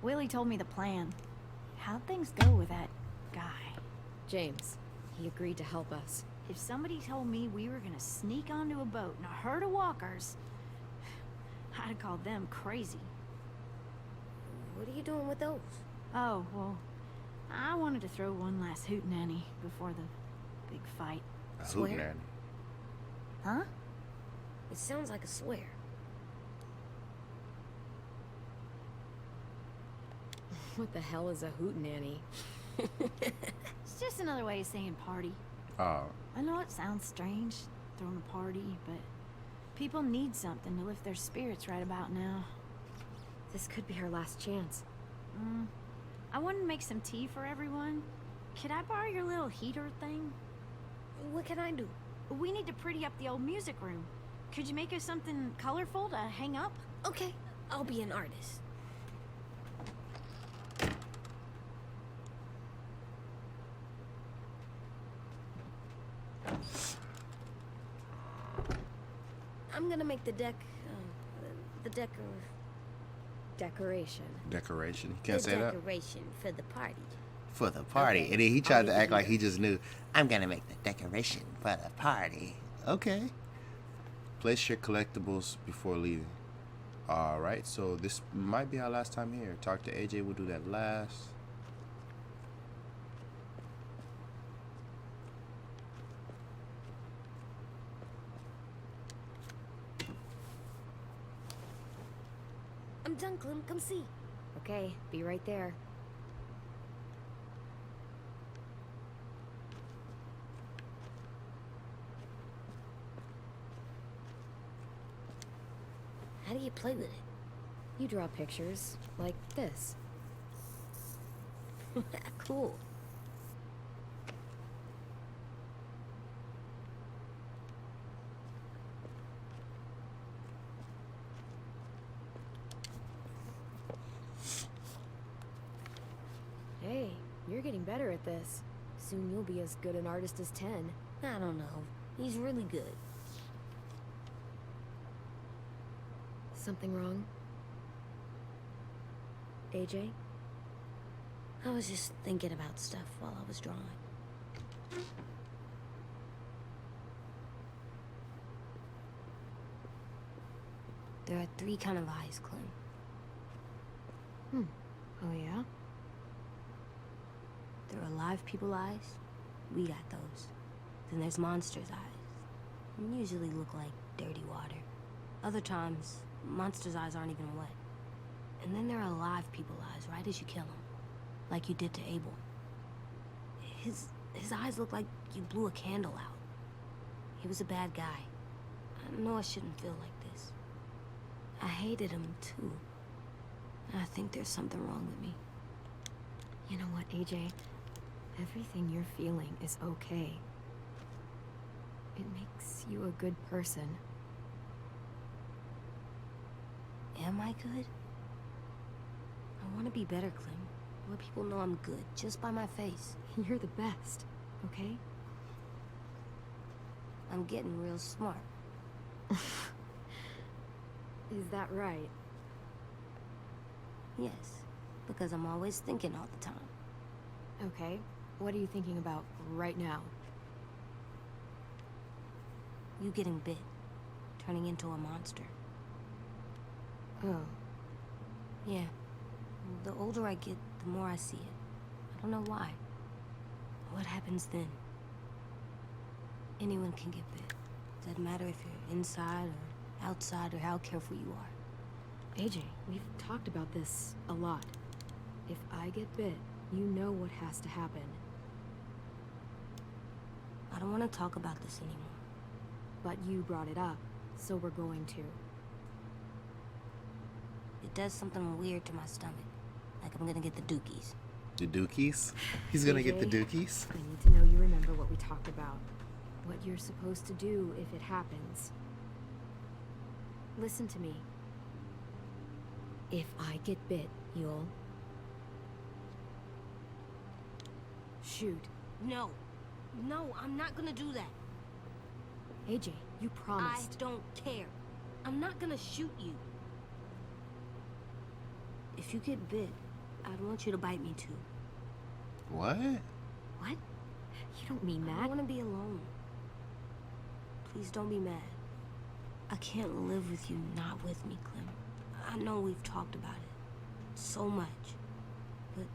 C: Willie told me the plan. How'd things go with that guy?
D: James, he agreed to help us.
C: If somebody told me we were gonna sneak onto a boat in a herd of walkers, I'd have called them crazy.
G: What are you doing with those?
C: Oh, well, I wanted to throw one last hootenanny before the big fight.
A: A
G: Swear?
A: hootenanny.
C: Huh?
G: It sounds like a swear.
D: What the hell is a hootenanny?
C: It's just another way of saying party.
A: Oh.
C: I know it sounds strange, throwing a party, but people need something to lift their spirits right about now.
D: This could be our last chance.
C: I wanted to make some tea for everyone. Could I borrow your little heater thing?
G: What can I do?
C: We need to pretty up the old music room. Could you make us something colorful to hang up?
G: Okay, I'll be an artist. I'm gonna make the
D: Decoration.
A: Decoration. You can't say that.
G: decoration for the party.
A: For the party.
G: Okay.
A: And then he
G: I'll
A: tried
G: be
A: to
G: the
A: act like
G: heater.
A: he just knew. I'm going to make the decoration for the party. Okay. Place your collectibles before leaving. Alright, so this might be our last time here. Talk to AJ, we'll do that last.
G: I'm done, Clem. Come see.
D: Okay, be right there.
G: How do you play with it?
D: You draw pictures like this.
G: Cool.
D: Hey, you're getting better at this. Soon you'll be as good an artist as 10.
G: I don't know. He's really good.
D: Something wrong? AJ?
G: I was just thinking about stuff while I was drawing. There are 3 kind of eyes, Clem.
D: Oh yeah?
G: There are live people eyes. We got those. Then there's monsters' eyes. And usually look like dirty water. Other times, monsters' eyes aren't even wet. And then there are live people eyes, right as you kill him. Like you did to Abel. His eyes look like you blew a candle out. He was a bad guy. I know I shouldn't feel like this. I hated him too. I think there's something wrong with me.
D: You know what, AJ? Everything you're feeling is okay. It makes you a good person.
G: Am I good? I want to be better, Clem. I want people know I'm good, just by my face.
D: You're the best, okay?
G: I'm getting real smart.
D: Is that right?
G: Yes, because I'm always thinking all the time.
D: Okay. What are you thinking about right now?
G: You getting bit, turning into a monster.
D: Oh.
G: Yeah. The older I get, the more I see it. I don't know why. What happens then? Anyone can get bit. Doesn't matter if you're inside or outside or how careful you are.
D: AJ, we've talked about this a lot. If I get bit, you know what has to happen.
G: I don't want to talk about this anymore.
D: But you brought it up, so we're going to.
G: It does something weird to my stomach. Like I'm gonna get the dookies.
A: The dookies? He's gonna get the
D: AJ,
A: dookies?
D: I need to know you remember what we talked about. What you're supposed to do if it happens. Listen to me. If I get bit, you'll... shoot.
G: No. No, I'm not gonna do that.
D: AJ, you
G: I
D: promised.
G: don't care. I'm not gonna shoot you. If you get bit, I'd want you to bite me too.
A: What?
D: What? You don't mean
G: I
D: that.
G: want to be alone. Please don't be mad. I can't live with you not with me, Clem. I know we've talked about it so much, but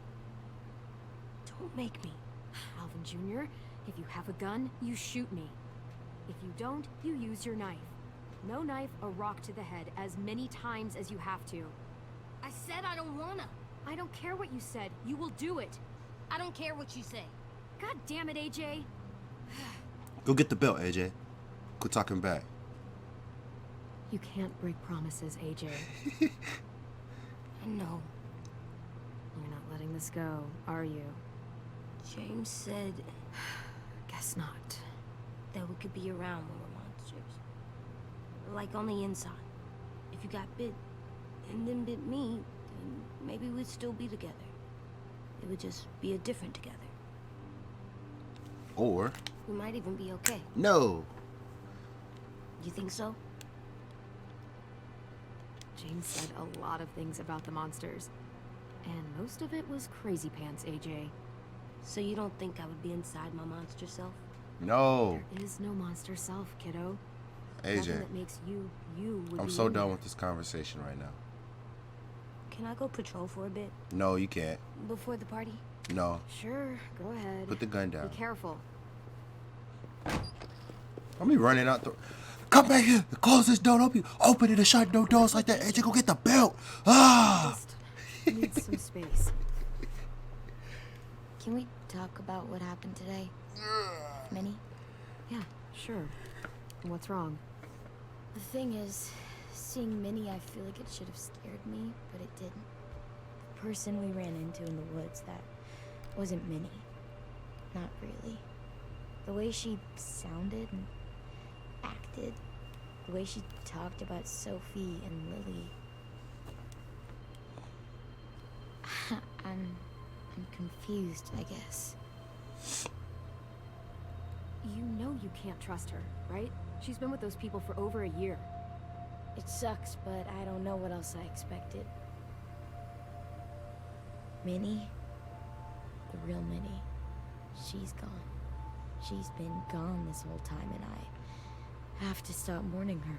G: don't make me.
D: Alvin Jr., if you have a gun, you shoot me. If you don't, you use your knife. No knife, a rock to the head, as many times as you have to.
G: I said I don't wanna.
D: I don't care what you said. You will do it.
G: I don't care what you say.
D: God damn it, AJ.
A: Go get the belt, AJ. Quit talking back.
D: You can't break promises, AJ.
G: I know.
D: You're not letting this go, are you?
G: James said
D: Guess not.
G: that we could be around when we're monsters. Like on the inside. If you got bit and then bit me, then maybe we'd still be together. It would just be a different together.
A: Or,
G: We might even be okay.
A: no.
G: You think so?
D: James said a lot of things about the monsters. And most of it was crazy pants, AJ.
G: So you don't think I would be inside my monster self?
A: No.
D: There is no monster self, kiddo.
A: AJ,
D: Nothing that makes you, you would
A: I'm
D: be
A: so
D: in
A: done
D: there.
A: with this conversation right now.
G: Can I go patrol for a bit?
A: No, you can't.
G: Before the party?
A: No.
D: Sure, go ahead.
A: Put the gun down.
D: Be careful.
A: Let me running out the... Come back here. Close this door. Don't open it and shut no doors like that. AJ, go get the belt. Ah!
D: Just need some space.
E: Can we talk about what happened today? Minnie?
D: Yeah, sure. What's wrong?
E: The thing is, seeing Minnie, I feel like it should have scared me, but it didn't. The person we ran into in the woods, that wasn't Minnie. Not really. The way she sounded and acted, the way she talked about Sophie and Lily. I'm confused, I guess.
D: You know you can't trust her, right? She's been with those people for over a year.
E: It sucks, but I don't know what else I expected. Minnie, the real Minnie, she's gone. She's been gone this whole time, and I have to stop mourning her.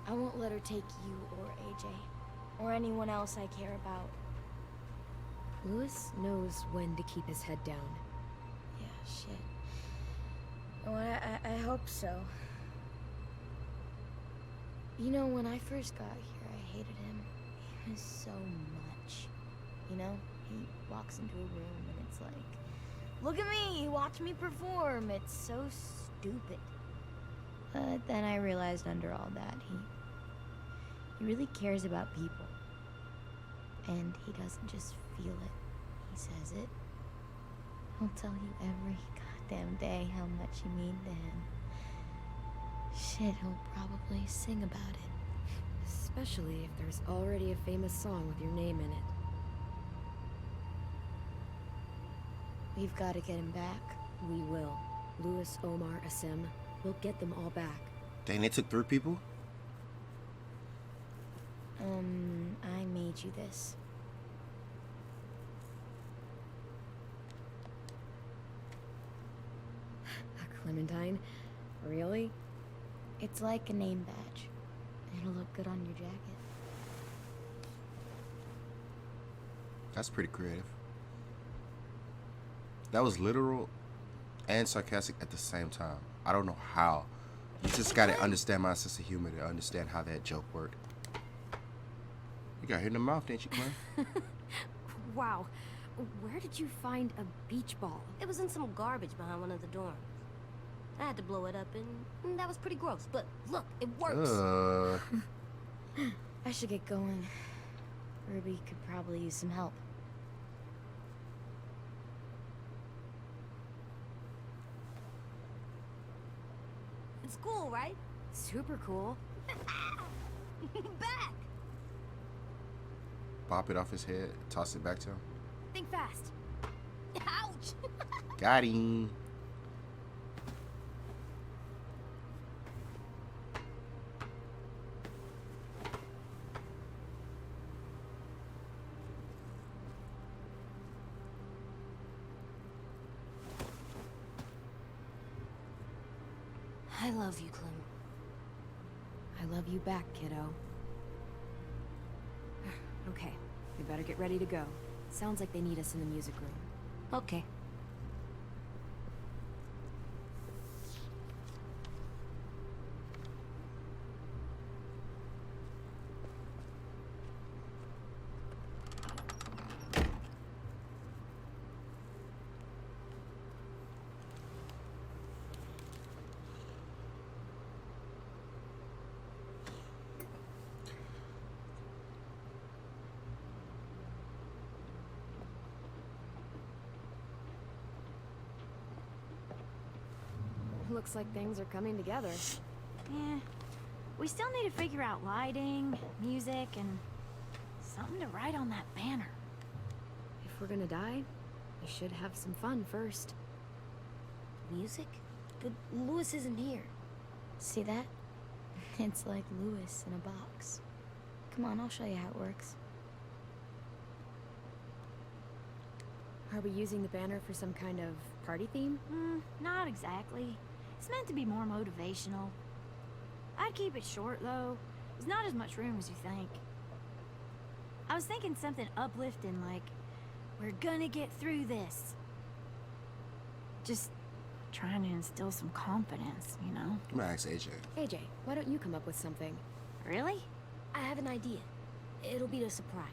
E: I won't let her take you or AJ, or anyone else I care about.
D: Lewis knows when to keep his head down.
E: Yeah, shit. Oh, I hope so. You know, when I first got here, I hated him. He was so much. You know, he walks into a room and it's like, look at me, watch me perform. It's so stupid. But then I realized under all that, he really cares about people. And he doesn't just feel it, he says it. He'll tell you every goddamn day how much you mean to him. Shit, he'll probably sing about it.
D: Especially if there's already a famous song with your name in it.
E: We've got to get him back.
D: We will. Lewis, Omar, Asim. We'll get them all back.
A: Dang, they took 3 people?
E: I made you this.
D: A Clementine? Really?
E: It's like a name badge. It'll look good on your jacket.
A: That's pretty creative. That was literal and sarcastic at the same time. I don't know how. You just gotta understand my sense of humor to understand how that joke worked. You got hit in the mouth, didn't you, Glenn?
D: Wow. Where did you find a beach ball?
G: It was in some garbage behind one of the dorms. I had to blow it up, and that was pretty gross. But look, it works.
E: I should get going. Ruby could probably use some help. It's cool, right?
C: Super cool.
E: Back!
A: Pop it off his head, toss it back to him.
C: Think fast.
E: Ouch!
A: Got him.
E: I love you, Clem.
D: I love you back, kiddo. Okay, we better get ready to go. Sounds like they need us in the music room.
E: Okay.
D: Looks like things are coming together.
C: Yeah. We still need to figure out lighting, music, and something to write on that banner.
D: If we're gonna die, we should have some fun first.
E: Music? But Lewis isn't here. See that? It's like Lewis in a box. Come on, I'll show you how it works.
D: Are we using the banner for some kind of party theme?
C: Not exactly. It's meant to be more motivational. I'd keep it short, though. There's not as much room as you think. I was thinking something uplifting, like, we're gonna get through this. Just trying to instill some confidence, you know?
A: I'm gonna ask AJ.
D: AJ, why don't you come up with something?
C: Really?
E: I have an idea. It'll be a surprise.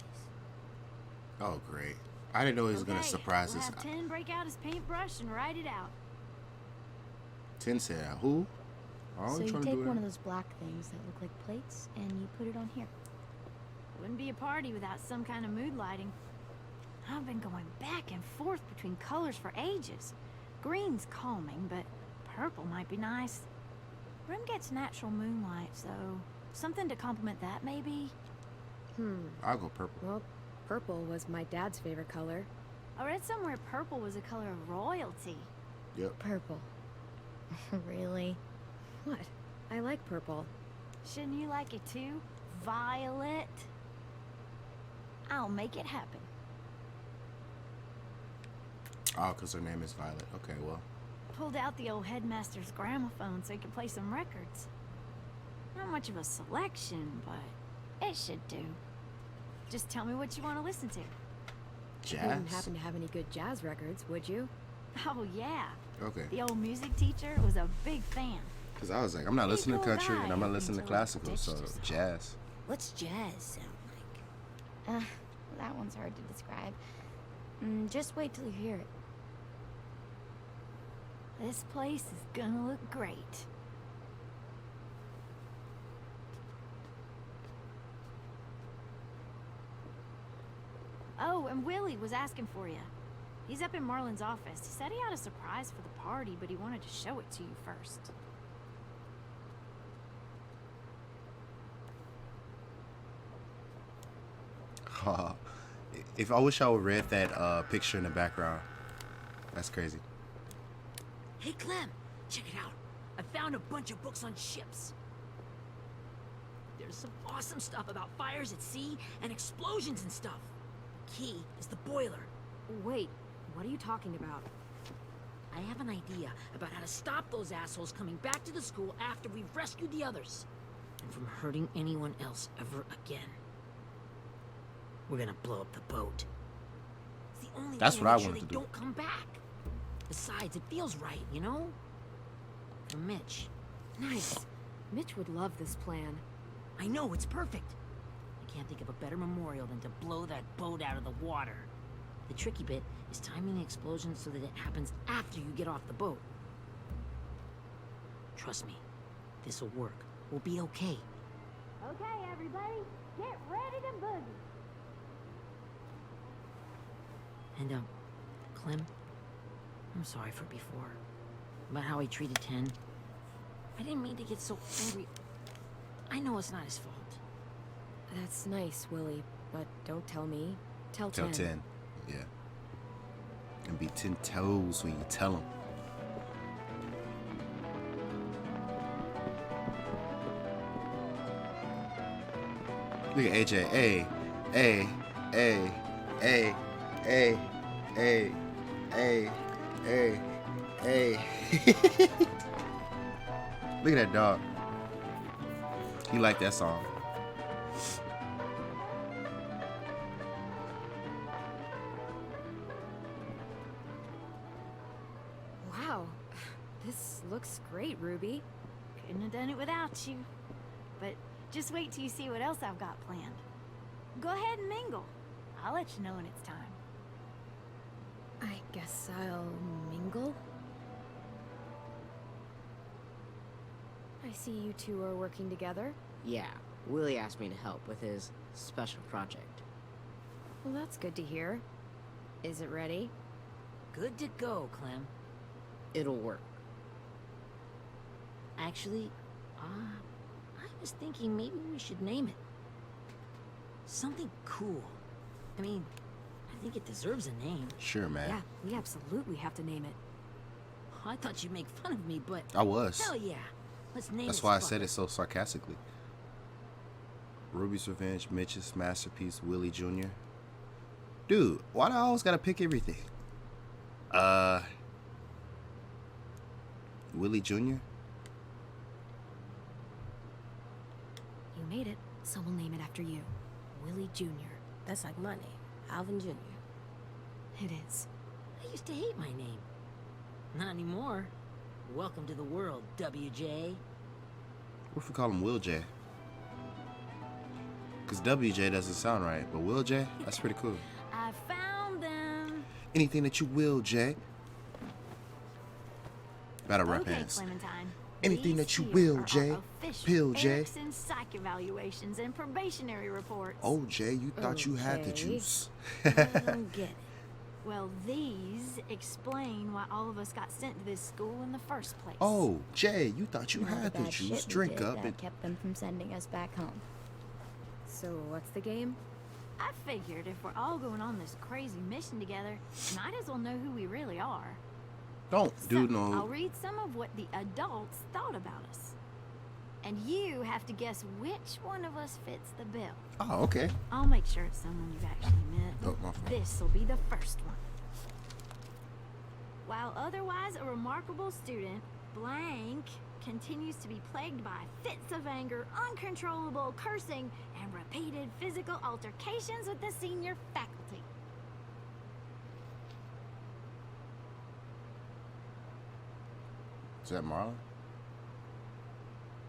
A: Oh, great. I didn't know he was gonna surprise
C: we'll
A: us.
C: have 10 break out his paintbrush and write it out.
A: 10 said, who?
E: So you take one of those black things that look like plates, and you put it on here.
C: Wouldn't be a party without some kind of mood lighting. I've been going back and forth between colors for ages. Green's calming, but purple might be nice. Room gets natural moonlight, so something to complement that, maybe?
A: I'll go purple.
D: Well, purple was my dad's favorite color.
C: I read somewhere purple was a color of royalty.
A: Yep.
E: Purple. Really?
D: What? I like purple.
C: Shouldn't you like it too? Violet? I'll make it happen.
A: Oh, because her name is Violet. Okay, well.
C: Pulled out the old headmaster's gramophone so he could play some records. Not much of a selection, but it should do. Just tell me what you want to listen to.
A: Jazz?
D: You wouldn't happen to have any good jazz records, would you?
C: Oh, yeah.
A: Okay.
C: The old music teacher was a big fan.
A: Because I was like, I'm not listening to
C: cool
A: country
C: guy
A: and I'm not listening to
C: until he
A: classical, so
C: ditched us all.
A: jazz.
E: What's jazz sound like? That one's hard to describe. Just wait till you hear it.
C: This place is gonna look great. Oh, and Willie was asking for you. He's up in Marlin's office. He said he had a surprise for the party, but he wanted to show it to you first.
A: If I wish I would read that picture in the background. That's crazy.
H: Hey, Clem, check it out. I found a bunch of books on ships. There's some awesome stuff about fires at sea and explosions and stuff. Key is the boiler.
D: Wait, what are you talking about?
H: I have an idea about how to stop those assholes coming back to the school after we've rescued the others. And from hurting anyone else ever again. We're gonna blow up the boat. It's the only
A: That's
H: way
A: what I
H: to make sure
A: wanted
H: they
A: to do.
H: don't come back. Besides, it feels right, you know? For Mitch.
D: Nice. Mitch would love this plan.
H: I know, it's perfect. I can't think of a better memorial than to blow that boat out of the water. The tricky bit is timing the explosion so that it happens after you get off the boat. Trust me, this'll work. We'll be okay.
C: Okay, everybody, get ready to boogie.
H: And, Clem, I'm sorry for before. About how he treated 10. I didn't mean to get so angry. I know it's not his fault.
D: That's nice, Willie, but don't tell me. Tell
A: Tell 10. Yeah. And be 10 toes when you tell him. Look at AJ. Hey, hey, hey, hey, hey, hey, hey, hey, hey. Look at that dog. He liked that song.
D: Wow. This looks great, Ruby.
C: Couldn't have done it without you. But just wait till you see what else I've got planned. Go ahead and mingle. I'll let you know when it's time.
D: I guess I'll mingle? I see you two are working together.
K: Yeah, Willie asked me to help with his special project.
D: Well, that's good to hear. Is it ready?
H: Good to go, Clem.
K: It'll work.
H: Actually, I was thinking maybe we should name it. Something cool. I mean, I think it deserves a name.
A: Sure, man.
D: Yeah, we absolutely have to name it.
H: I thought you'd make fun of me, but
A: I was.
H: hell yeah. Let's name
A: That's
H: this
A: why I
H: fucker.
A: said it so sarcastically. Ruby's Revenge, Mitch's Masterpiece, Willie Jr. Dude, why do I always gotta pick everything? Willie Jr.?
D: You made it, so we'll name it after you. Willie Jr.
G: That's like my name, Alvin Jr.
D: It is.
H: I used to hate my name. Not anymore. Welcome to the world, WJ.
A: What if we call him Will J? Because WJ doesn't sound right, but Will J? That's pretty cool.
C: I found them.
A: Anything that you will, J. Battle rap
C: Okay,
A: hands.
C: Clementine.
A: Anything
C: These
A: that you
C: here
A: will,
C: are our
A: Jay.
C: official
A: Pill, Jay.
C: Erickson psych evaluations and probationary reports.
A: Oh, Jay, you thought you had the
D: Okay.
A: juice.
G: I don't get it.
C: Well, these explain why all of us got sent to this school in the first place.
A: Oh, Jay, you thought you
E: All
A: had the
E: bad shit
A: juice.
E: we
A: Drink
E: did
A: up
E: that
A: and...
E: kept them from sending us back home.
D: So, what's the game?
C: I figured if we're all going on this crazy mission together, might as well know who we really are.
A: Don't do
C: So, I'll
A: no...
C: read some of what the adults thought about us. And you have to guess which one of us fits the bill.
A: Oh, okay.
C: I'll make sure it's someone you've actually met.
A: Oh, my fault.
C: This'll be the first one. While otherwise a remarkable student, blank continues to be plagued by fits of anger, uncontrollable cursing, and repeated physical altercations with the senior faculty.
A: Is that Marlon?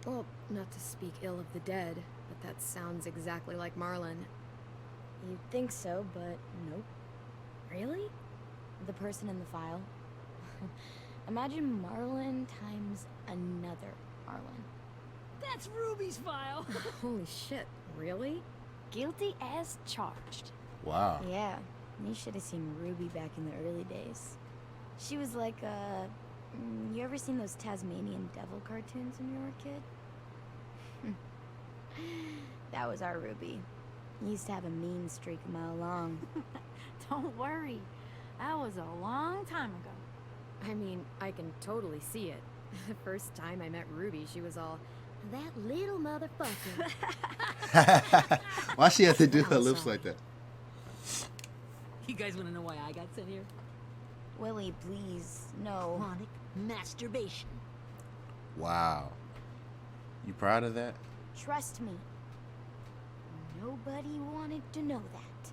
D: Well, not to speak ill of the dead, but that sounds exactly like Marlon.
E: You'd think so, but nope.
D: Really?
E: The person in the file. Imagine Marlon times another Marlon.
H: That's Ruby's file.
D: Holy shit, really?
C: Guilty as charged.
A: Wow.
E: Yeah, you should have seen Ruby back in the early days. She was like, you ever seen those Tasmanian devil cartoons when you were a kid? That was our Ruby. He used to have a mean streak a mile long.
C: Don't worry. That was a long time ago.
D: I mean, I can totally see it. The first time I met Ruby, she was all, that little motherfucker.
A: Why she have to do her
D: I'm
A: lips
D: sorry.
A: like that?
H: You guys want to know why I got sent here?
E: Willie, please, no.
H: Chronic masturbation.
A: Wow. You proud of that?
E: Trust me. Nobody wanted to know that.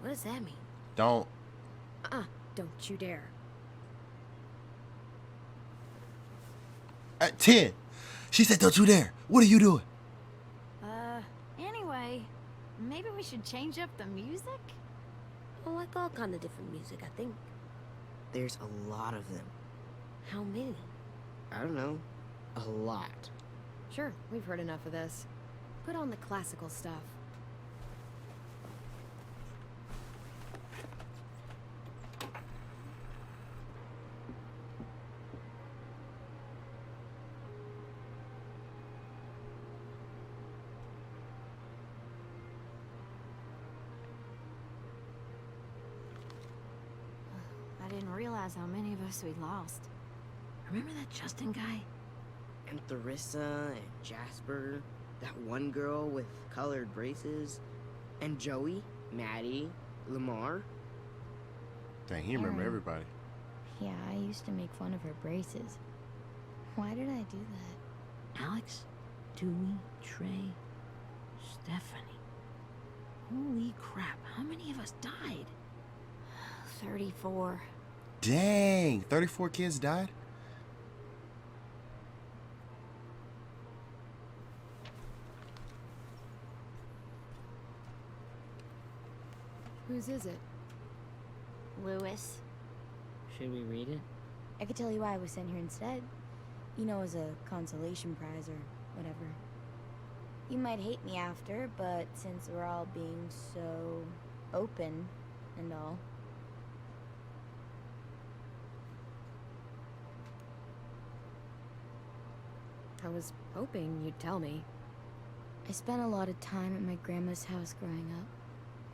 H: What does that mean?
A: Don't.
D: Don't you dare.
A: At 10. She said, don't you dare. What are you doing?
C: Anyway, maybe we should change up the music?
G: I like all kind of different music, I think.
K: There's a lot of them.
G: How many?
K: I don't know. A lot.
D: Sure, we've heard enough of this. Put on the classical stuff.
C: didn't realize how many of us we'd lost. Remember that Justin guy?
K: And Theresa and Jasper, that one girl with colored braces, and Joey, Maddie, Lamar.
A: Dang, he remember
E: Aaron.
A: everybody.
E: Yeah, I used to make fun of her braces. Why did I do that?
B: Alex, Dewey, Trey, Stephanie. Holy crap, how many of us died?
C: 34.
A: Dang, 34 kids died?
D: Whose is it?
C: Lewis.
K: Should we read it?
E: I could tell you why I was sent here instead. You know, as a consolation prize or whatever. You might hate me after, but since we're all being so open and all.
D: I was hoping you'd tell me.
E: I spent a lot of time at my grandma's house growing up.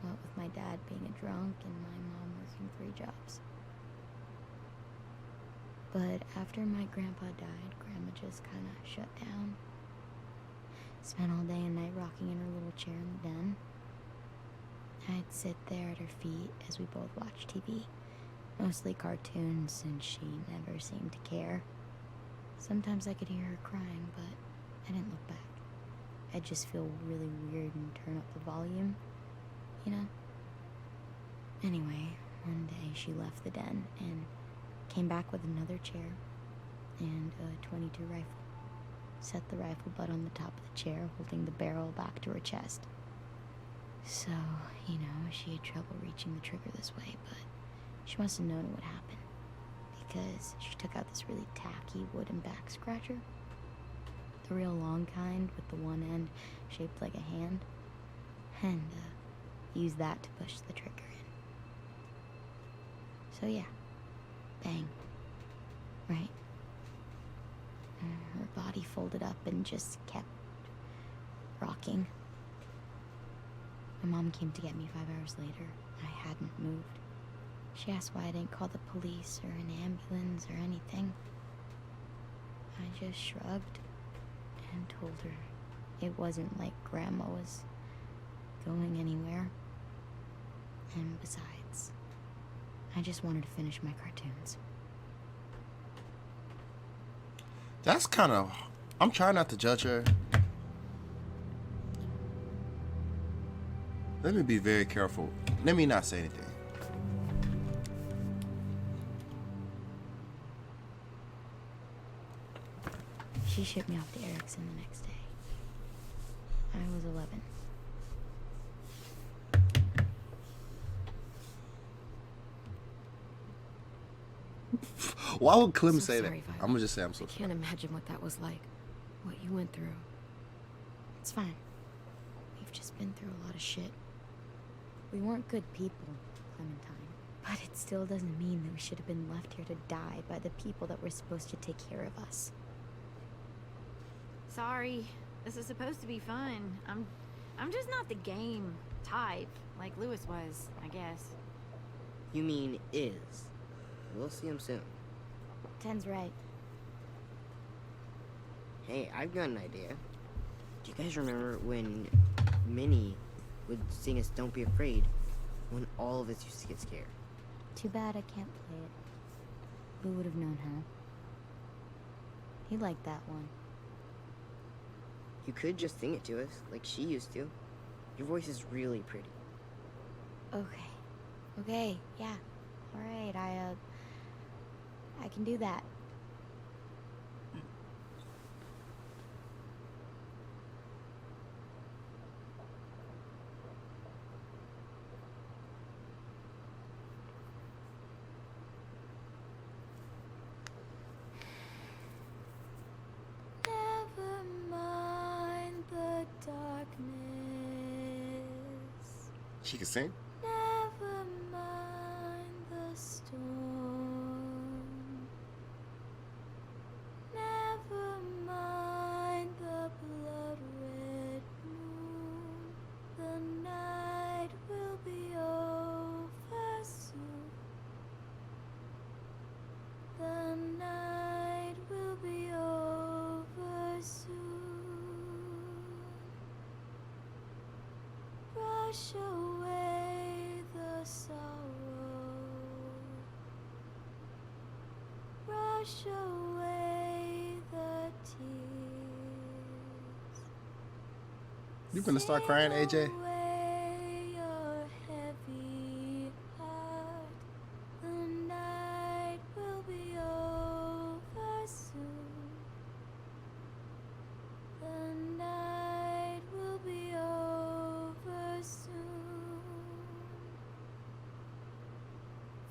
E: What with my dad being a drunk and my mom working 3 jobs. But after my grandpa died, Grandma just kind of shut down. Spent all day and night rocking in her little chair in the den. I'd sit there at her feet as we both watched TV. Mostly cartoons, since she never seemed to care. Sometimes I could hear her crying, but I didn't look back. I'd just feel really weird and turn up the volume, you know? Anyway, one day she left the den and came back with another chair and a .22 rifle. Set the rifle butt on the top of the chair, holding the barrel back to her chest. So, you know, she had trouble reaching the trigger this way, but she must have known it would happen, because she took out this really tacky wooden back scratcher. The real long kind with the one end shaped like a hand, and used that to push the trigger in. So yeah, bang, right. Her body folded up and just kept rocking. My mom came to get me 5 hours later. I hadn't moved. She asked why I didn't call the police or an ambulance or anything. I just shrugged and told her it wasn't like Grandma was going anywhere. And besides, I just wanted to finish my cartoons.
A: That's kind of... I'm trying not to judge her. Let me be very careful. Let me not say anything.
E: She shipped me off to Erickson the next day. I was 11.
A: Why would Clem
D: So
A: say that?
D: sorry, Violet.
A: I'm gonna just say I'm so
D: I
A: sorry.
D: can't imagine what that was like. What you went through.
E: It's fine. We've just been through a lot of shit. We weren't good people, Clementine. But it still doesn't mean that we should have been left here to die by the people that were supposed to take care of us.
C: Sorry. This is supposed to be fun. I'm just not the game type, like Lewis was, I guess.
K: You mean is. We'll see him soon.
E: Ten's right.
K: Hey, I've got an idea. Do you guys remember when Minnie would sing us Don't Be Afraid when all of us used to get scared?
E: Too bad I can't play it. Who would have known how? He liked that one.
K: You could just sing it to us, like she used to. Your voice is really pretty.
E: Okay. Okay, yeah. Alright, I can do that. Never mind the darkness.
A: She can sing?
E: Never mind the storm. Never mind the blood-red moon. The night will be over soon.
C: Wash away the sorrow. Brush away the tears.
A: You gonna start crying, AJ?
C: Sail away your heavy heart. The night will be over soon. The night will be over soon.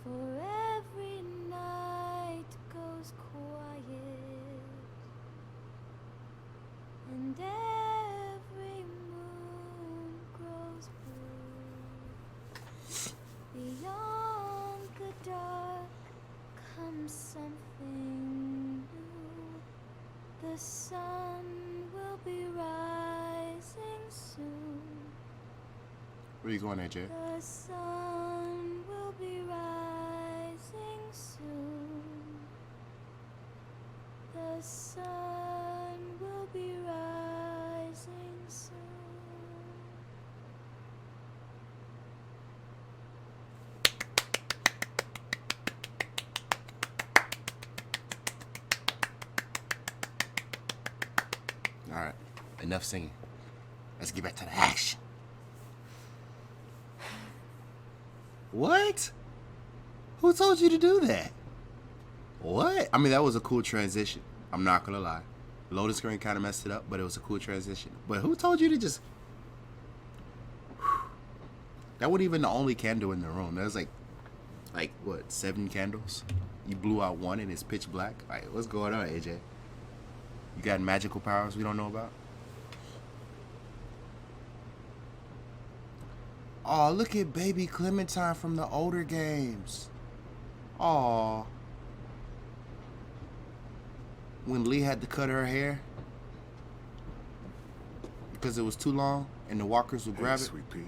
C: For every night goes quiet, and every moon grows blue. Beyond the dark comes something new. The sun will be rising soon.
A: Where you going, AJ?
C: The sun will be rising soon. The sun will be rising soon.
A: All right, enough singing. Let's get back to the action. What? Who told you to do that? What? I mean, that was a cool transition. I'm not gonna lie. Loading screen kind of messed it up, but it was a cool transition. But who told you to just... That wasn't even the only candle in the room. There was like what, 7 candles? You blew out one and it's pitch black? Like, what's going on, AJ? You got magical powers we don't know about? Oh, look at baby Clementine from the older games. Aw. When Lee had to cut her hair because it was too long and the walkers would grab it.
F: Sweet pea.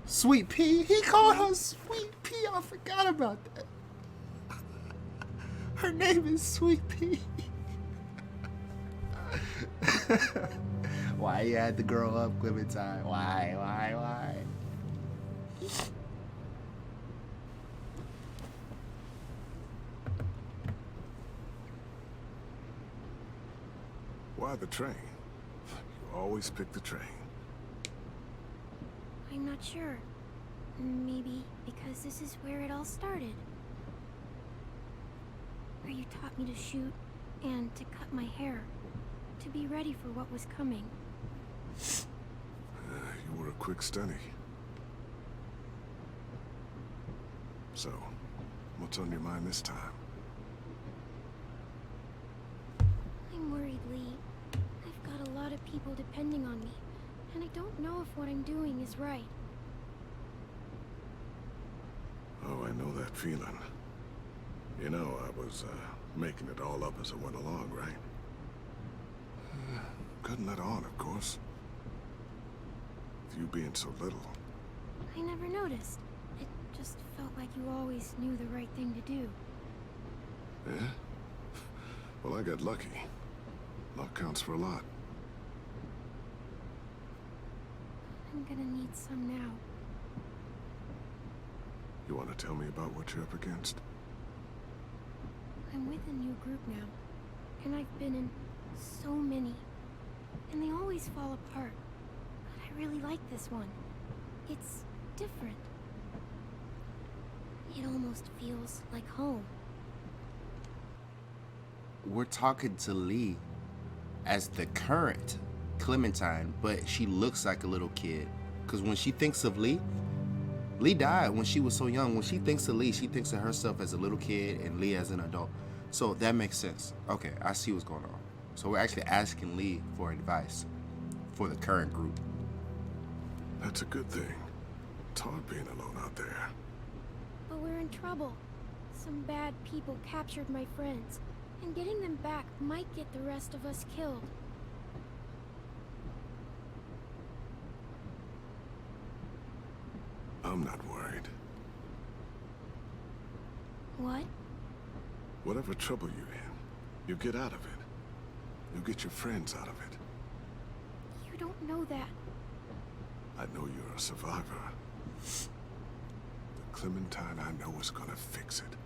A: Sweet Pea? He called her Sweet Pea. I forgot about that. Her name is Sweet Pea. Why you had to grow up, Clementine? Why?
F: Why the train? You always pick the train.
C: I'm not sure. Maybe because this is where it all started. Where you taught me to shoot and to cut my hair. To be ready for what was coming.
F: You were a quick study. So, what's on your mind this time?
C: I'm worried, Lee. I've got a lot of people depending on me, and I don't know if what I'm doing is right.
F: Oh, I know that feeling. You know, I was making it all up as I went along, right? Couldn't let on, of course. With you being so little.
C: I never noticed. It just felt like you always knew the right thing to do.
F: Yeah? Well, I got lucky. Luck counts for a lot.
C: I'm gonna need some now.
F: You want to tell me about what you're up against?
C: I'm with a new group now, and I've been in so many, and they always fall apart. But I really like this one. It's different. It almost feels like home.
A: We're talking to Lee as the current Clementine, but she looks like a little kid. Because when she thinks of Lee died when she was so young. When she thinks of Lee, she thinks of herself as a little kid and Lee as an adult. So that makes sense. Okay, I see what's going on. So we're actually asking Lee for advice for the current group.
F: That's a good thing. It's hard being alone out there.
C: But we're in trouble. Some bad people captured my friends, and getting them back might get the rest of us killed.
F: I'm not worried.
C: What?
F: Whatever trouble you're in, you get out of it. You get your friends out of it.
C: You don't know that.
F: I know you're a survivor. The Clementine I know is gonna fix it.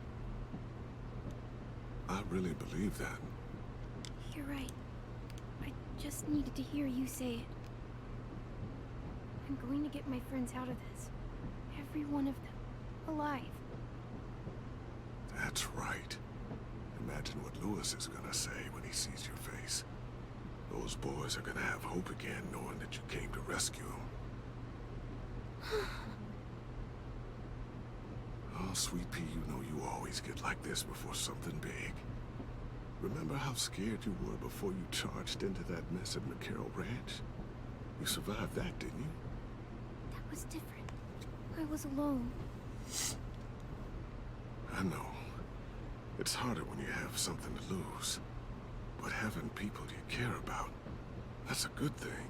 F: I really believe that.
C: You're right. I just needed to hear you say it. I'm going to get my friends out of this. Every one of them. Alive.
F: That's right. Imagine what Lewis is gonna say when he sees your face. Those boys are gonna have hope again knowing that you came to rescue them. Oh, Sweet Pea, you know you always get like this before something big. Remember how scared you were before you charged into that mess at McCarroll Ranch? You survived that, didn't you?
C: That was different. I was alone.
F: I know. It's harder when you have something to lose. But having people you care about, that's a good thing.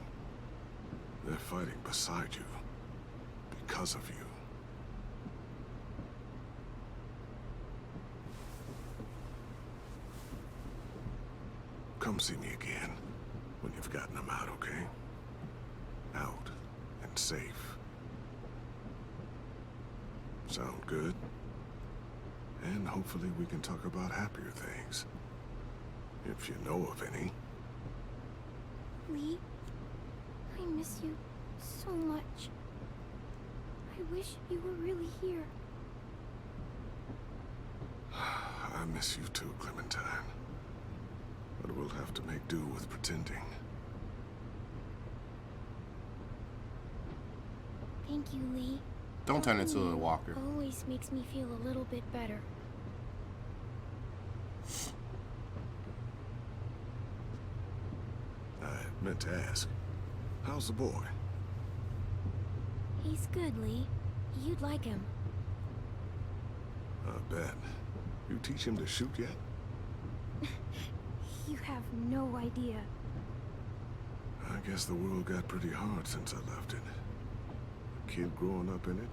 F: They're fighting beside you. Because of you. Come see me again when you've gotten them out, okay? Out and safe. Sound good? And hopefully we can talk about happier things. If you know of any.
C: Lee, I miss you so much. I wish you were really here.
F: I miss you too, Clementine. But we'll have to make do with pretending.
C: Thank you, Lee.
A: Don't turn into a walker.
C: Always makes me feel a little bit better.
F: I meant to ask, how's the boy?
C: He's good, Lee. You'd like him.
F: I bet. You teach him to shoot yet?
C: You have no idea.
F: I guess the world got pretty hard since I left it. A kid growing up in it,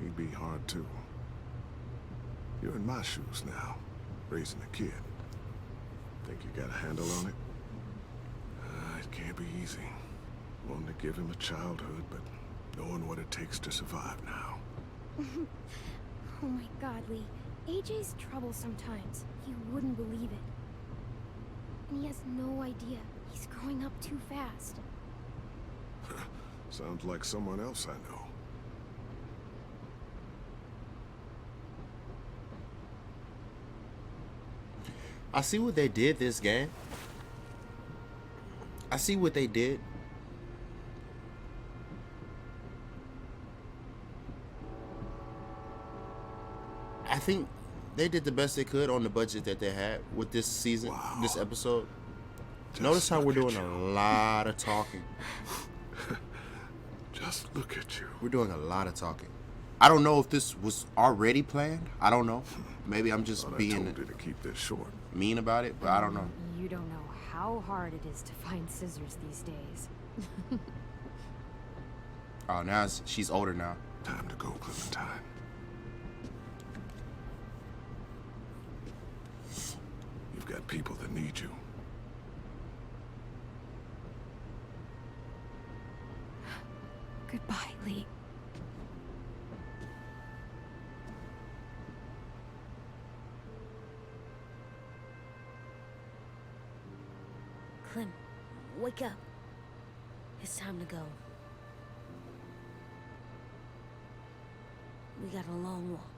F: he'd be hard too. You're in my shoes now, raising a kid. Think you got a handle on it? It can't be easy. Wanting to give him a childhood, but knowing what it takes to survive now.
C: Oh my God, Lee. AJ's trouble sometimes. You wouldn't believe it. And he has no idea. He's growing up too fast.
F: Sounds like someone else I know.
A: I see what they did this game. I see what they did. I think they did the best they could on the budget that they had with this season,
F: Wow.
A: this episode.
F: Just
A: Notice how we're
F: look at
A: doing a
F: you.
A: lot of talking.
F: Just look at you.
A: We're doing a lot of talking. I don't know if this was already planned. I don't know. Maybe I'm just
F: Thought I
A: being
F: told you to keep this short.
A: mean about it, but I don't know.
D: You don't know how hard it is to find scissors these days.
A: Oh, now she's older now.
F: Time to go, Clementine. You've got people that need you.
D: Goodbye, Lee.
G: Clem, wake up. It's time to go. We got a long walk.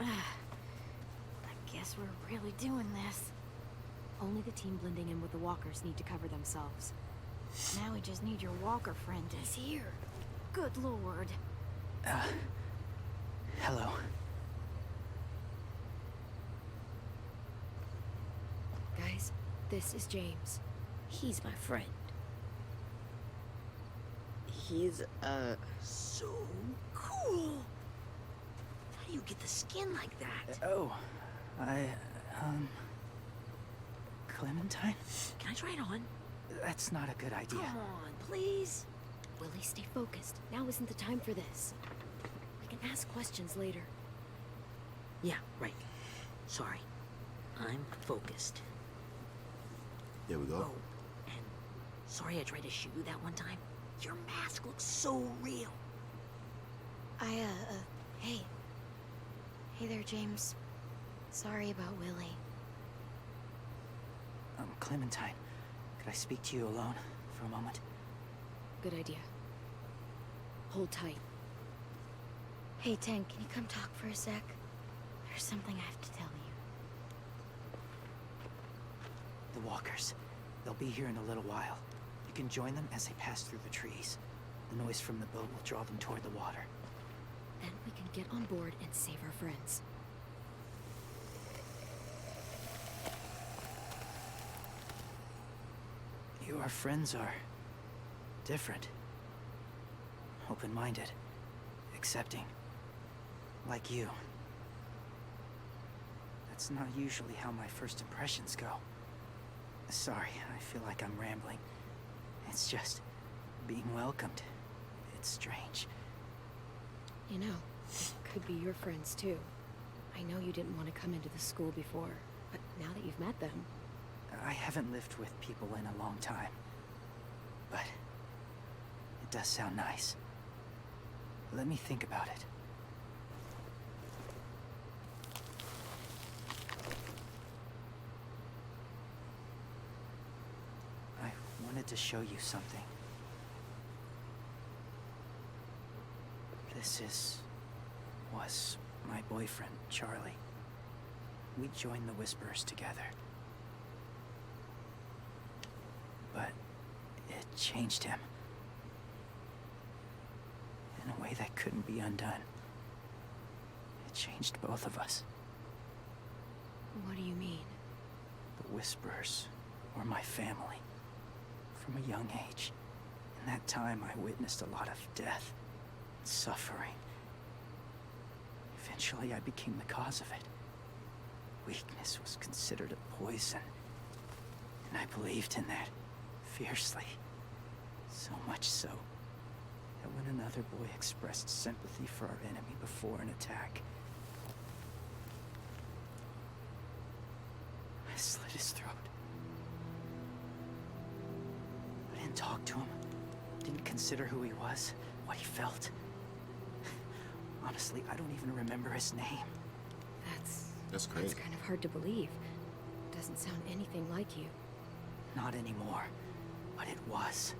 C: I guess we're really doing this.
D: Only the team blending in with the walkers need to cover themselves.
C: Now we just need your walker friend to...
E: He's here.
C: Good lord.
I: Hello.
D: Guys, this is James.
G: He's my friend.
K: He's, so cool.
B: How do you get the skin like that?
I: Oh, Clementine?
B: Can I try it on?
I: That's not a good idea.
B: Come on, please.
D: Willie, stay focused. Now isn't the time for this. We can ask questions later.
B: Yeah, right. Sorry. I'm focused.
A: There we go.
B: Oh, and sorry I tried to shoot you that one time. Your mask looks so real.
E: Hey. Hey there, James. Sorry about Willie.
I: Clementine, could I speak to you alone for a moment?
D: Good idea. Hold tight.
E: Hey, Tank, can you come talk for a sec? There's something I have to tell you.
I: The walkers. They'll be here in a little while. You can join them as they pass through the trees. The noise from the boat will draw them toward the water.
D: Then we can get on board and save our friends.
I: Your friends are different. Open-minded. Accepting. Like you. That's not usually how my first impressions go. Sorry, I feel like I'm rambling. It's just being welcomed. It's strange.
D: You know, it could be your friends too. I know you didn't want to come into the school before, but now that you've met them...
I: I haven't lived with people in a long time. But it does sound nice. Let me think about it. I wanted to show you something. This was my boyfriend, Charlie. We joined the Whisperers together. But it changed him. In a way that couldn't be undone. It changed both of us.
D: What do you mean?
I: The Whisperers were my family. From a young age. In that time, I witnessed a lot of death. Suffering. Eventually, I became the cause of it. Weakness was considered a poison. And I believed in that. Fiercely. So much so that when another boy expressed sympathy for our enemy before an attack, I slit his throat. I didn't talk to him. Didn't consider who he was, what he felt. Honestly, I don't even remember his name.
A: That's crazy.
D: That's kind of hard to believe. Doesn't sound anything like you.
I: Not anymore. But it was.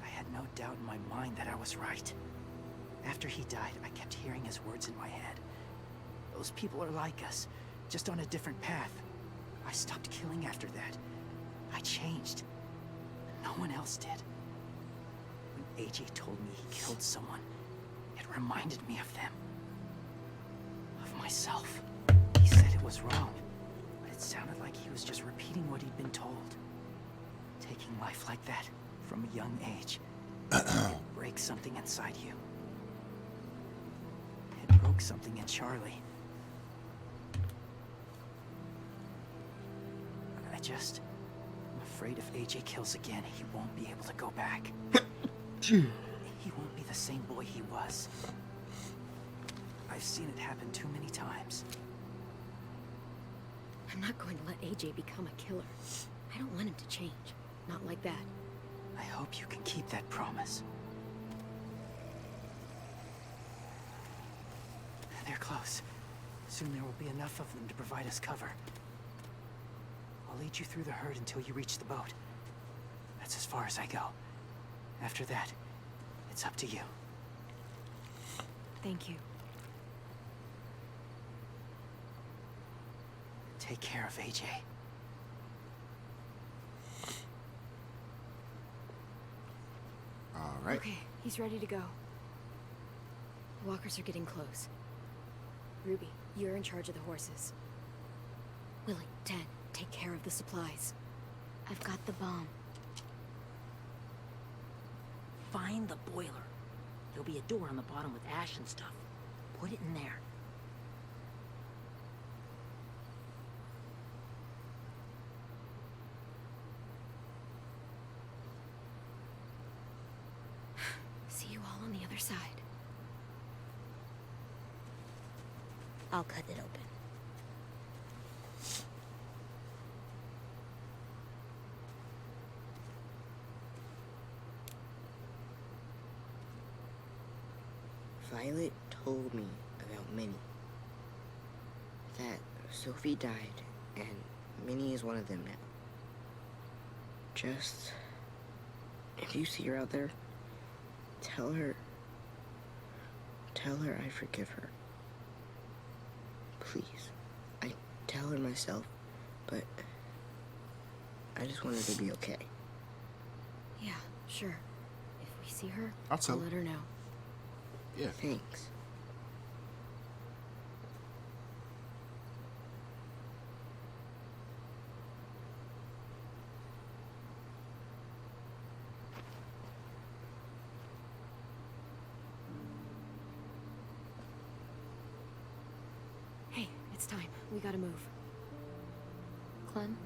I: I had no doubt in my mind that I was right. After he died, I kept hearing his words in my head. Those people are like us, just on a different path. I stopped killing after that. I changed. No one else did. When AJ told me he killed someone, it reminded me of them. Of myself. He said it was wrong, but it sounded like he was just repeating what he'd been told. Taking life like that, from a young age, it breaks something inside you. It broke something in Charlie. I'm afraid if AJ kills again, he won't be able to go back. He won't be the same boy he was. I've seen it happen too many times.
D: I'm not going to let AJ become a killer. I don't want him to change. Not like that.
I: I hope you can keep that promise. They're close. Soon there will be enough of them to provide us cover. I'll lead you through the herd until you reach the boat. That's as far as I go. After that, it's up to you.
D: Thank you.
I: take care of AJ.
A: All right.
D: Okay, he's ready to go. The walkers are getting close. Ruby, you're in charge of the horses. Willie, Ted, take care of the supplies.
E: I've got the bomb.
B: Find the boiler. There'll be a door on the bottom with ash and stuff. Put it in there.
D: See you all on the other side.
G: I'll cut it open.
K: Violet told me about Minnie. That Sophie died, and Minnie is one of them now. Just, if you see her out there, tell her I forgive her. Please. I tell her myself, but I just want her to be okay.
D: Yeah, sure. If we see her,
A: I'll tell her.
D: let her know.
A: Yeah.
K: Thanks.
D: Hey, it's time. We gotta move.
E: Clem?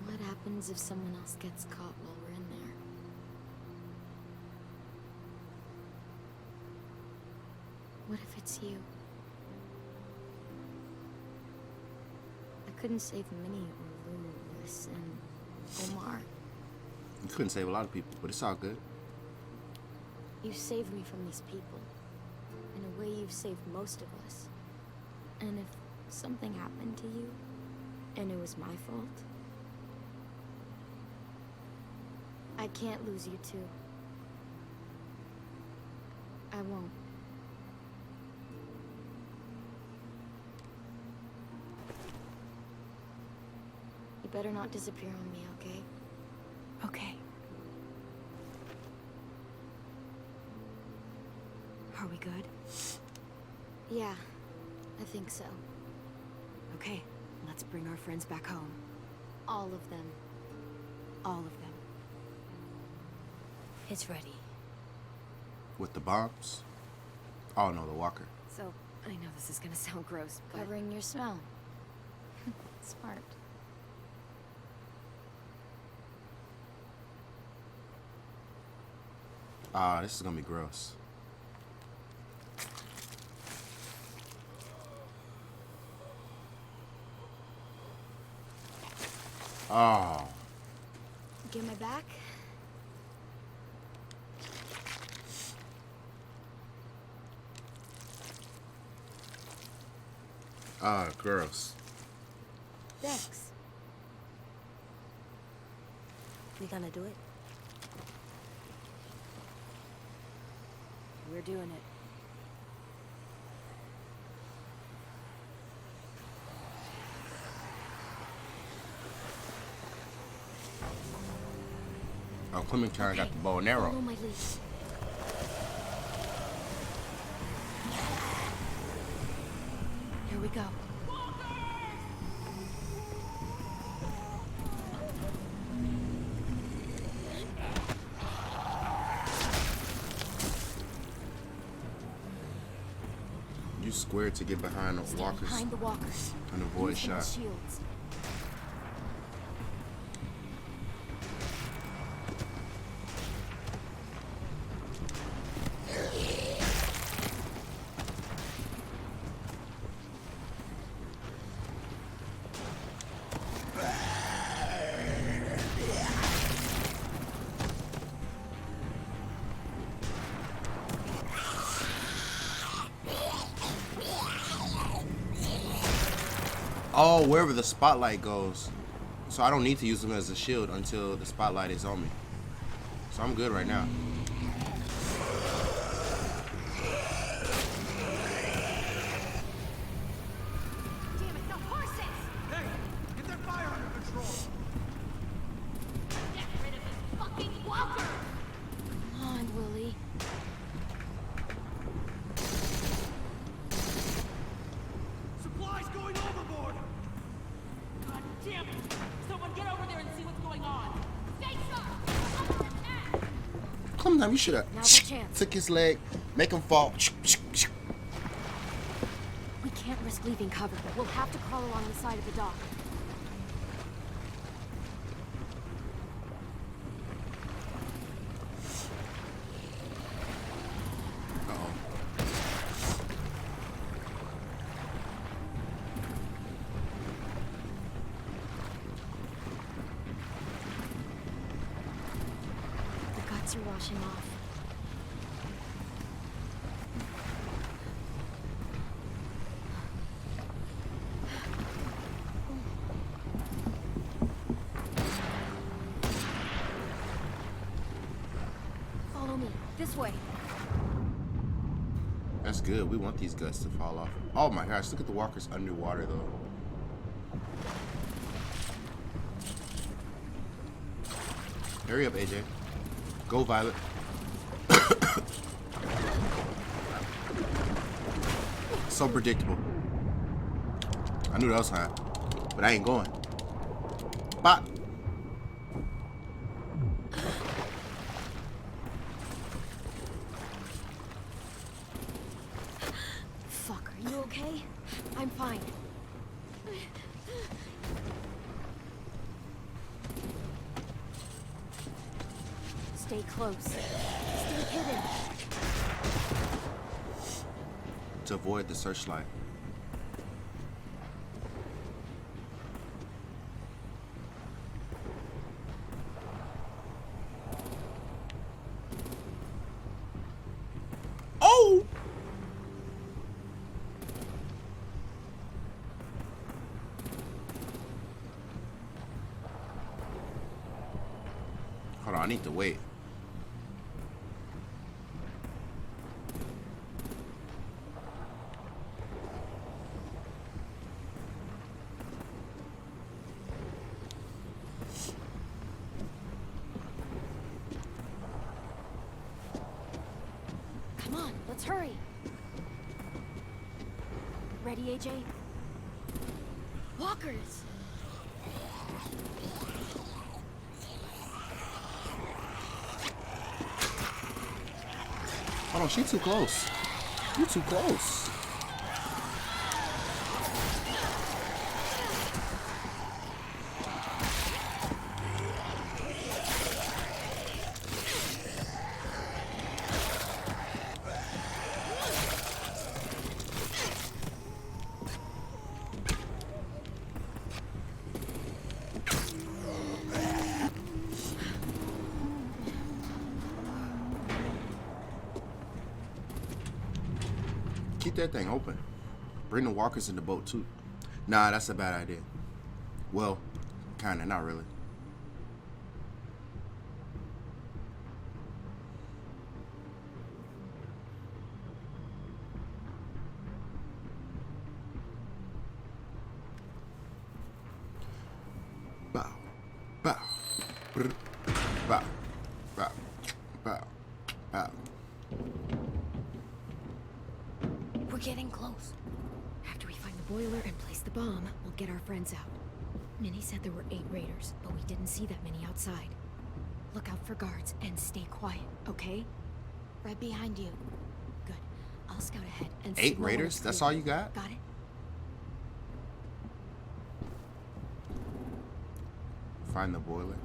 E: What happens if someone else gets caught while we're in there? What if it's you? I couldn't save Minnie or Lewis and Omar.
A: You couldn't save a lot of people, but it's all good.
E: You saved me from these people. In a way, you've saved most of us. And if something happened to you, and it was my fault, I can't lose you too. I won't. You better not disappear on me, okay?
D: Okay. Are we good?
E: Yeah, I think so.
D: Okay, let's bring our friends back home.
E: All of them.
D: All of them.
E: It's ready.
A: With the bombs? Oh no, the walker.
D: So, I know this is gonna sound gross, but...
E: Covering your smell. Smart.
A: Ah, this is gonna be gross. Oh.
E: Get my back?
A: Ah, gross.
E: Dex. We gonna do it?
D: We're doing it.
A: Oh, Clementine got the bow and arrow.
E: Follow my lead.
D: Here we go.
A: You squared to get behind the walkers
D: Behind the walkers.
A: and avoid
D: Use them as
A: shot.
D: shields.
A: Oh, wherever the spotlight goes. So I don't need to use them as a shield until the spotlight is on me. So I'm good right now.
C: Damn it, no.
J: time you should have
D: Now's our chance.
J: took his leg, make him fall.
D: We can't risk leaving cover. We'll have to crawl along the side of the dock. The guts are washing off. Follow me. This way.
A: That's good. We want these guts to fall off. Oh my gosh, look at the walkers underwater though. Hurry up, AJ. Go, Violet. So predictable. I knew that was high, but I ain't going. Bop.
D: Fuck, are you okay? I'm fine. Stay close. Stay hidden.
A: To avoid the searchlight. Oh! Hold on, I need to wait.
D: Come on, let's hurry. Ready, AJ? Walkers!
A: Hold on, she too close. You too close. Keep that thing open. Bring the walkers in the boat too. Nah, that's a bad idea. Well, kinda, not really. Bow, bow, brr, bow, bow, bow, bow.
D: We're getting close. After we find the boiler and place the bomb, we'll get our friends out. Minnie said there were 8 raiders, but we didn't see that many outside. Look out for guards and stay quiet, okay?
C: Right behind you.
D: Good. I'll scout ahead and
A: 8
D: signal when
A: raiders?
D: it's
A: That's
D: clear.
A: all you got?
D: Got it?
A: Find the boiler.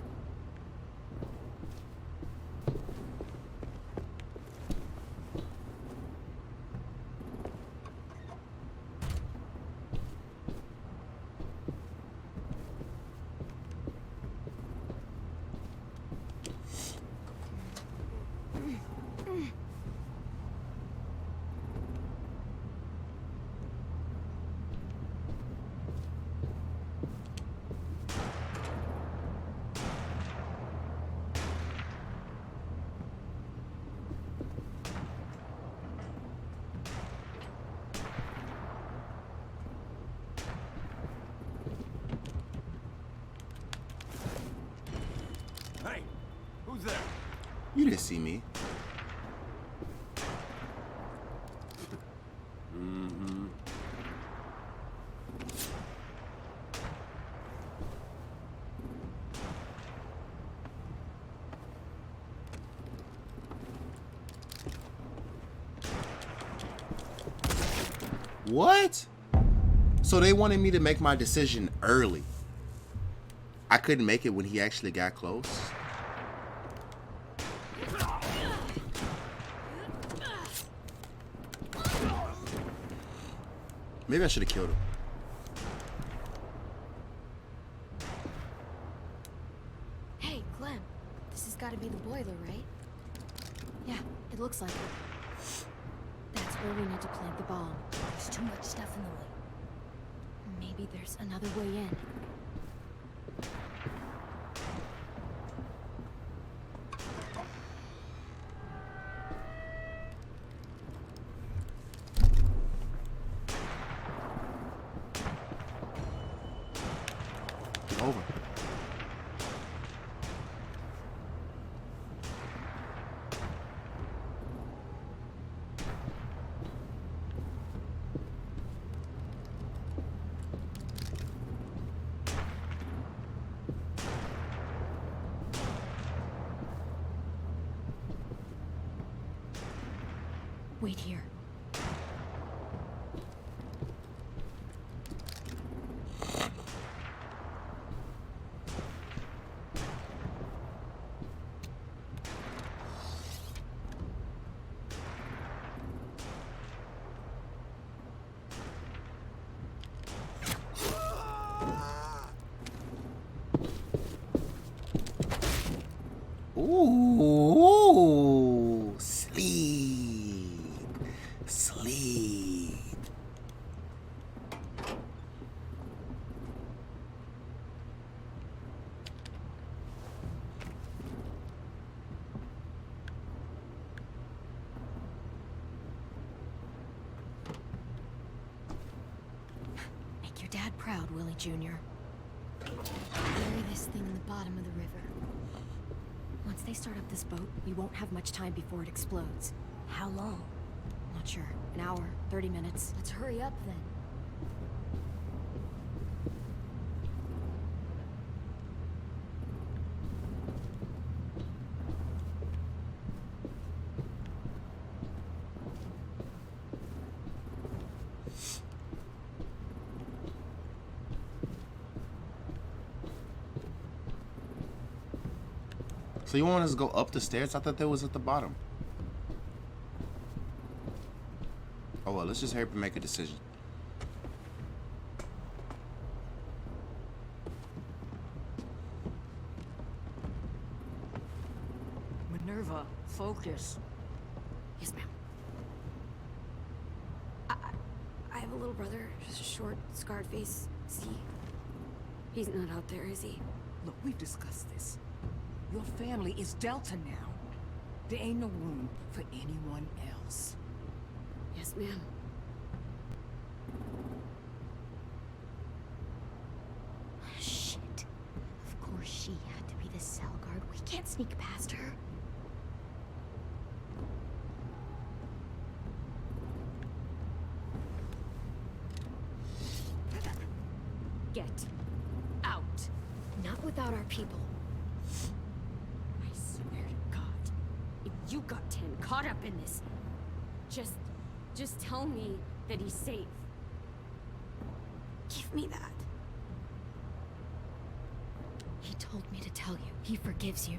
F: Hey, who's there?
A: You didn't see me.
F: Mm-hmm.
A: What? So they wanted me to make my decision early. I couldn't make it when he actually got close. Maybe I should have killed him.
D: Hey, Clem. This has got to be the boiler, right? Yeah, it looks like it. That's where we need to plant the bomb.
E: There's too much stuff in the way.
D: Maybe there's another way in.
A: Over.
D: Wait here.
A: Ooh, sleep, sleep.
D: Make your dad proud, Willie Jr. Bury this thing in the bottom of the river. Once they start up this boat, we won't have much time before it explodes.
E: How long?
D: Not sure. An hour, 30 minutes.
E: Let's hurry up then.
A: So you want us to go up the stairs? I thought that was at the bottom. Oh well, let's just hurry up and make a decision.
B: Minerva, focus.
D: Yes, ma'am. I have a little brother, just a short, scarred face. See? He's not out there, is he?
B: Look, we've discussed this. Your family is Delta now. There ain't no room for anyone else.
D: Yes, ma'am.
E: Shit. Of course she had to be the cell guard. We can't sneak past her.
D: Get out. Not without our people.
H: I swear to God, if you got Tim caught up in this, just tell me that he's safe.
D: Give me that. He told me to tell you. He forgives you.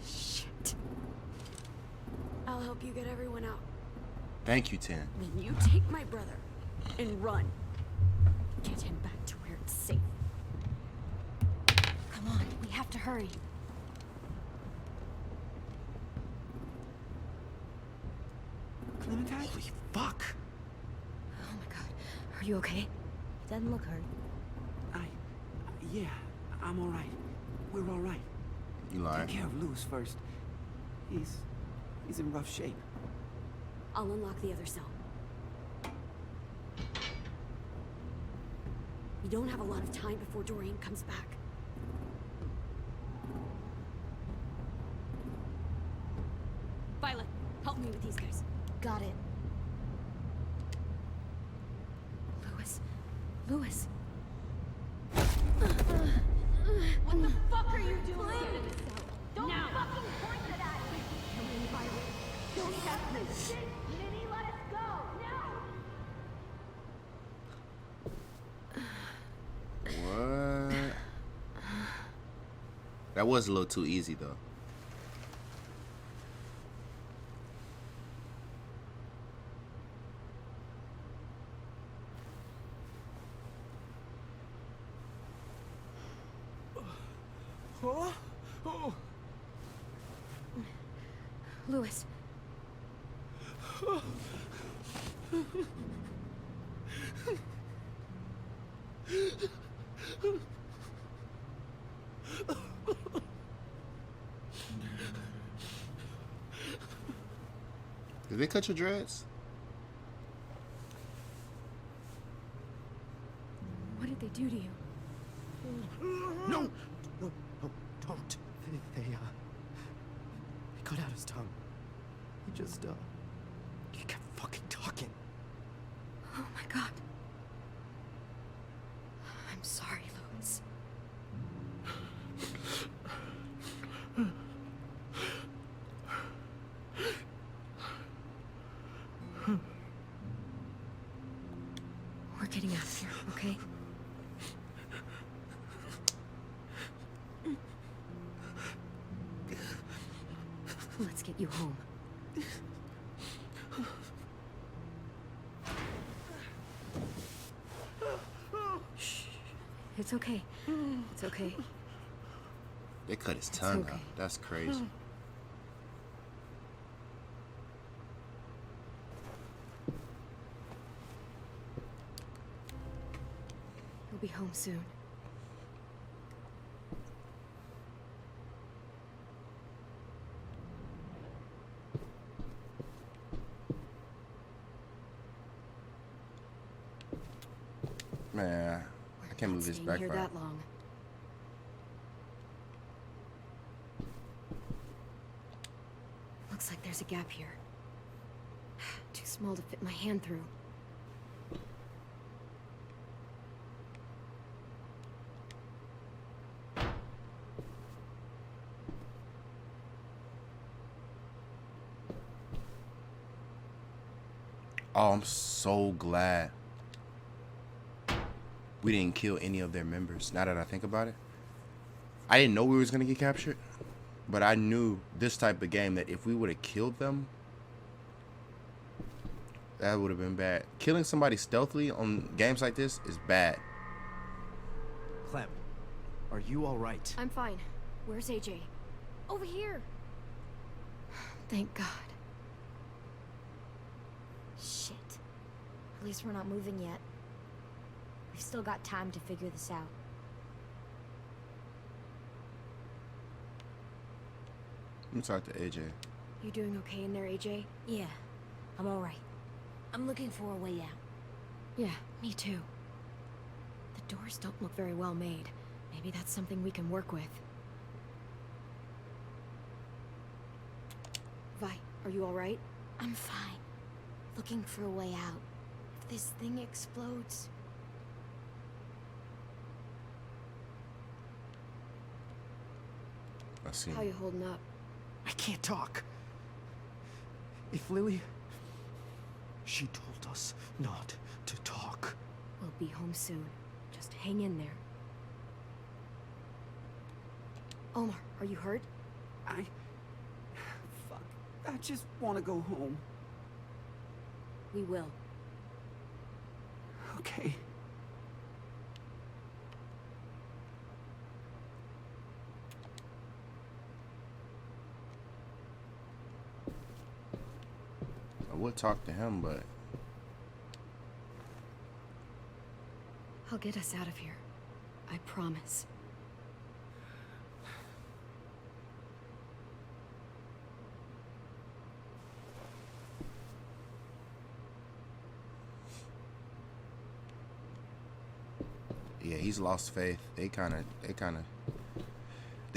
D: Shit. I'll help you get everyone out.
A: Thank you, Tin.
H: Then you take my brother and run. Get him back to where it's safe.
D: Come on, we have to hurry.
I: Clementine? Holy fuck!
D: Oh my god. Are you okay?
E: Doesn't look hurt.
L: Yeah, I'm alright. We're alright.
A: You lying.
L: Take care of Luz first. He's in rough shape.
H: I'll unlock the other cell. We don't have a lot of time before Doreen comes back. Violet, help me with these guys.
E: Got it.
D: Louis.
H: What the fuck are you doing? Don't fucking point it at me!
C: Shit! You didn't let us go! No!
A: What? That was a little too easy though.
D: Louis.
A: Did they cut your dreads?
D: What did they do to you?
L: No! No, no, don't. They cut out his tongue. He just, he kept fucking talking.
D: Oh my god. I'm sorry, Louis. We're getting out of here, okay? Let's get you home. Shh. It's okay. It's okay.
A: They cut his tongue
D: okay.
A: out. That's crazy.
D: He'll be home soon.
A: Man, I can't move his
D: Staying here
A: backfire.
D: that long. Looks like there's a gap here. Too small to fit my hand through.
A: Oh, I'm so glad we didn't kill any of their members. Now that I think about it, I didn't know we was gonna get captured, but I knew this type of game that if we would have killed them, that would have been bad. Killing somebody stealthily on games like this is bad.
I: Clem, are you all right?
D: I'm fine. Where's AJ?
C: Over here!
D: Thank God.
E: Shit. At least we're not moving yet. We've still got time to figure this out.
A: Let me talk to AJ.
D: You doing okay in there, AJ?
B: Yeah, I'm alright. I'm looking for a way out.
D: Yeah, me too. The doors don't look very well made. Maybe that's something we can work with. Vi, are you alright?
E: I'm fine. Looking for a way out. If this thing explodes...
A: I see.
D: How you holding up?
L: I can't talk. If Lily... She told us not to talk.
D: We'll be home soon. Just hang in there. Omar, are you hurt?
L: Fuck. I just want to go home.
D: We will.
L: Okay.
A: I would talk to him, but
D: I'll get us out of here. I promise.
A: yeah, he's lost faith. They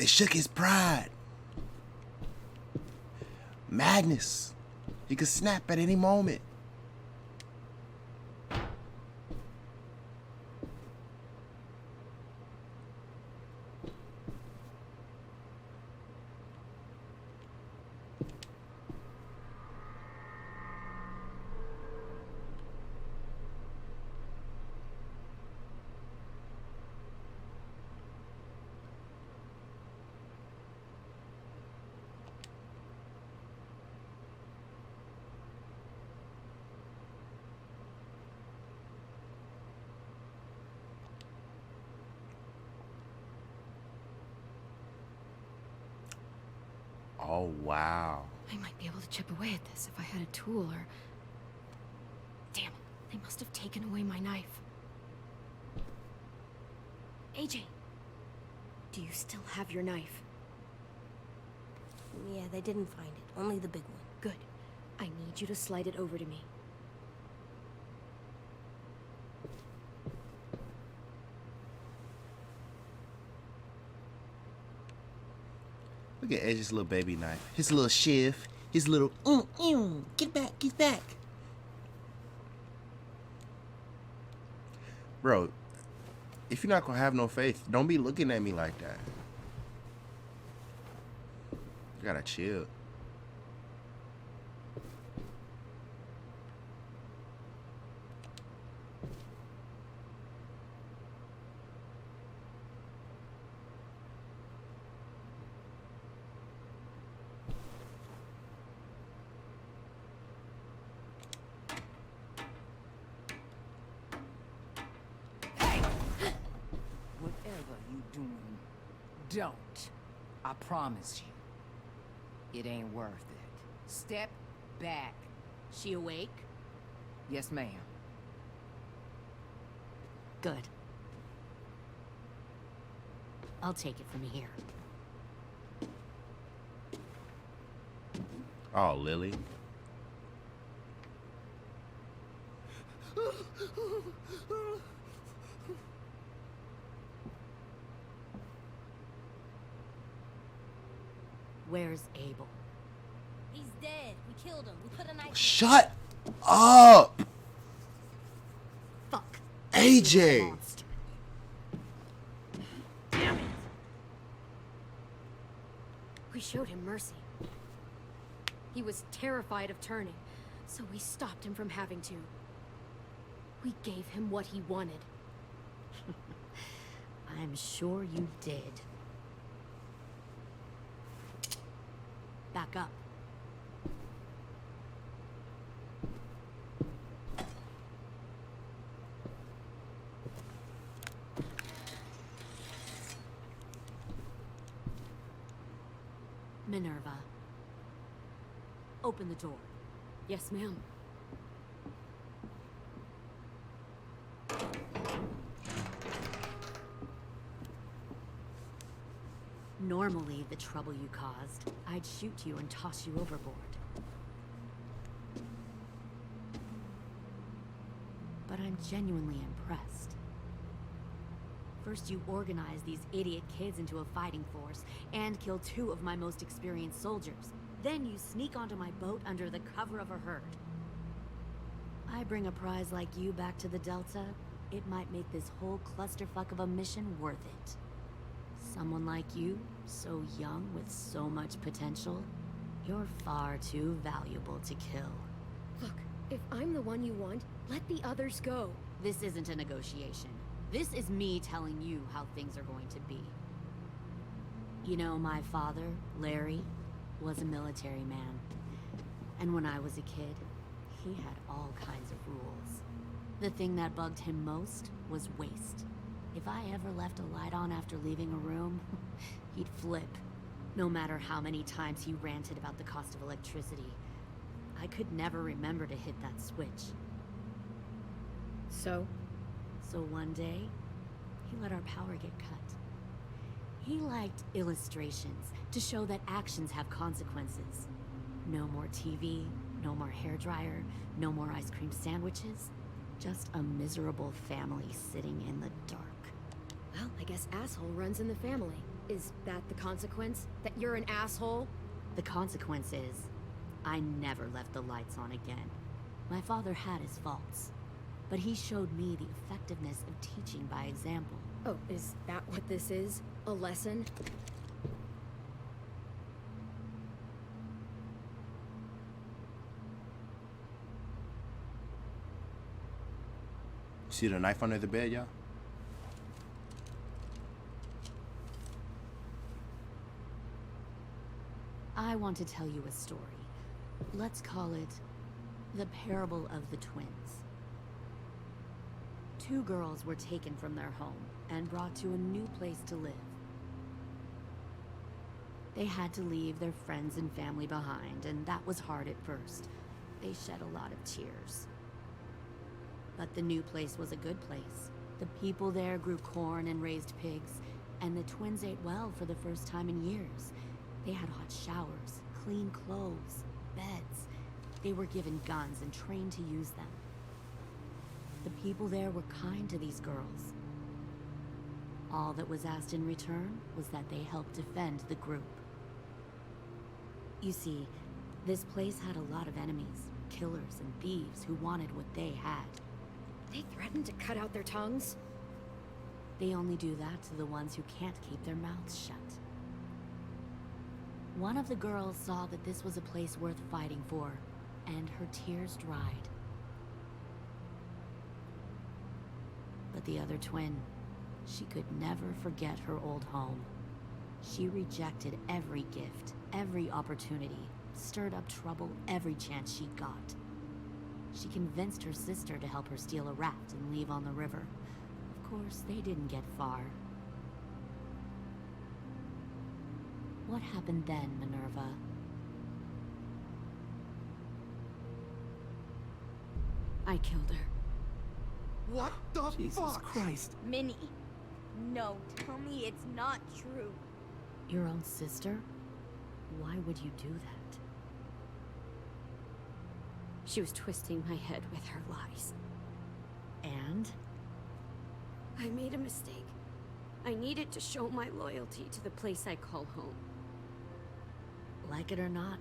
A: shook his pride. Madness. He could snap at any moment. Oh, wow.
D: I might be able to chip away at this if I had a tool or... Damn it, they must have taken away my knife. AJ, do you still have your knife?
G: Yeah, they didn't find it. Only the big one.
D: Good. I need you to slide it over to me.
A: Look at Edge's little baby knife. His little shiv. His little, get back, get back. Bro, if you're not gonna have no faith, don't be looking at me like that. You gotta chill.
M: Whatever you doing, don't. I promise you. It ain't worth it. Step back.
H: She awake?
M: Yes, ma'am.
H: Good. I'll take it from here.
A: Oh, Lily.
H: Where's Abel?
G: He's dead. We killed him. We put a knife.
A: Shut up!
H: Fuck.
A: AJ!
H: Monster.
D: We showed him mercy. He was terrified of turning, so we stopped him from having to. We gave him what he wanted.
H: I'm sure you did. Back up. Minerva. Open the door.
D: Yes, ma'am.
H: Normally, the trouble you caused, I'd shoot you and toss you overboard. But I'm genuinely impressed. First, you organize these idiot kids into a fighting force and kill 2 of my most experienced soldiers. Then you sneak onto my boat under the cover of a herd. I bring a prize like you back to the Delta, it might make this whole clusterfuck of a mission worth it. Someone like you, so young with so much potential, you're far too valuable to kill.
D: Look, if I'm the one you want, let the others go.
H: This isn't a negotiation. This is me telling you how things are going to be. You know, my father, Larry, was a military man. And when I was a kid, he had all kinds of rules. The thing that bugged him most was waste. If I ever left a light on after leaving a room, he'd flip. No matter how many times he ranted about the cost of electricity, I could never remember to hit that switch.
D: So
H: one day, he let our power get cut. He liked illustrations to show that actions have consequences. No more TV, no more hairdryer, no more ice cream sandwiches. Just a miserable family sitting in the dark.
D: Well, I guess asshole runs in the family. Is that the consequence? That you're an asshole?
H: The consequence is, I never left the lights on again. My father had his faults, but he showed me the effectiveness of teaching by example.
D: Oh, is that what this is? A lesson?
A: See the knife under the bed, y'all?
H: I want to tell you a story. Let's call it the parable of the twins. 2 girls were taken from their home and brought to a new place to live. They had to leave their friends and family behind, and that was hard at first. They shed a lot of tears. But the new place was a good place. The people there grew corn and raised pigs, and the twins ate well for the first time in years. They had hot showers, clean clothes, beds. They were given guns and trained to use them. The people there were kind to these girls. All that was asked in return was that they help defend the group. You see, this place had a lot of enemies, killers and thieves who wanted what they had.
D: They threatened to cut out their tongues?
H: They only do that to the ones who can't keep their mouths shut. One of the girls saw that this was a place worth fighting for, and her tears dried. But the other twin, she could never forget her old home. She rejected every gift, every opportunity, stirred up trouble every chance she got. She convinced her sister to help her steal a raft and leave on the river. Of course, they didn't get far. What happened then, Minerva? I killed her.
L: What the Jesus Christ?
E: Minnie, no, tell me it's not true.
H: Your own sister? Why would you do that?
D: She was twisting my head with her lies.
H: And?
D: I made a mistake. I needed to show my loyalty to the place I call home.
H: Like it or not,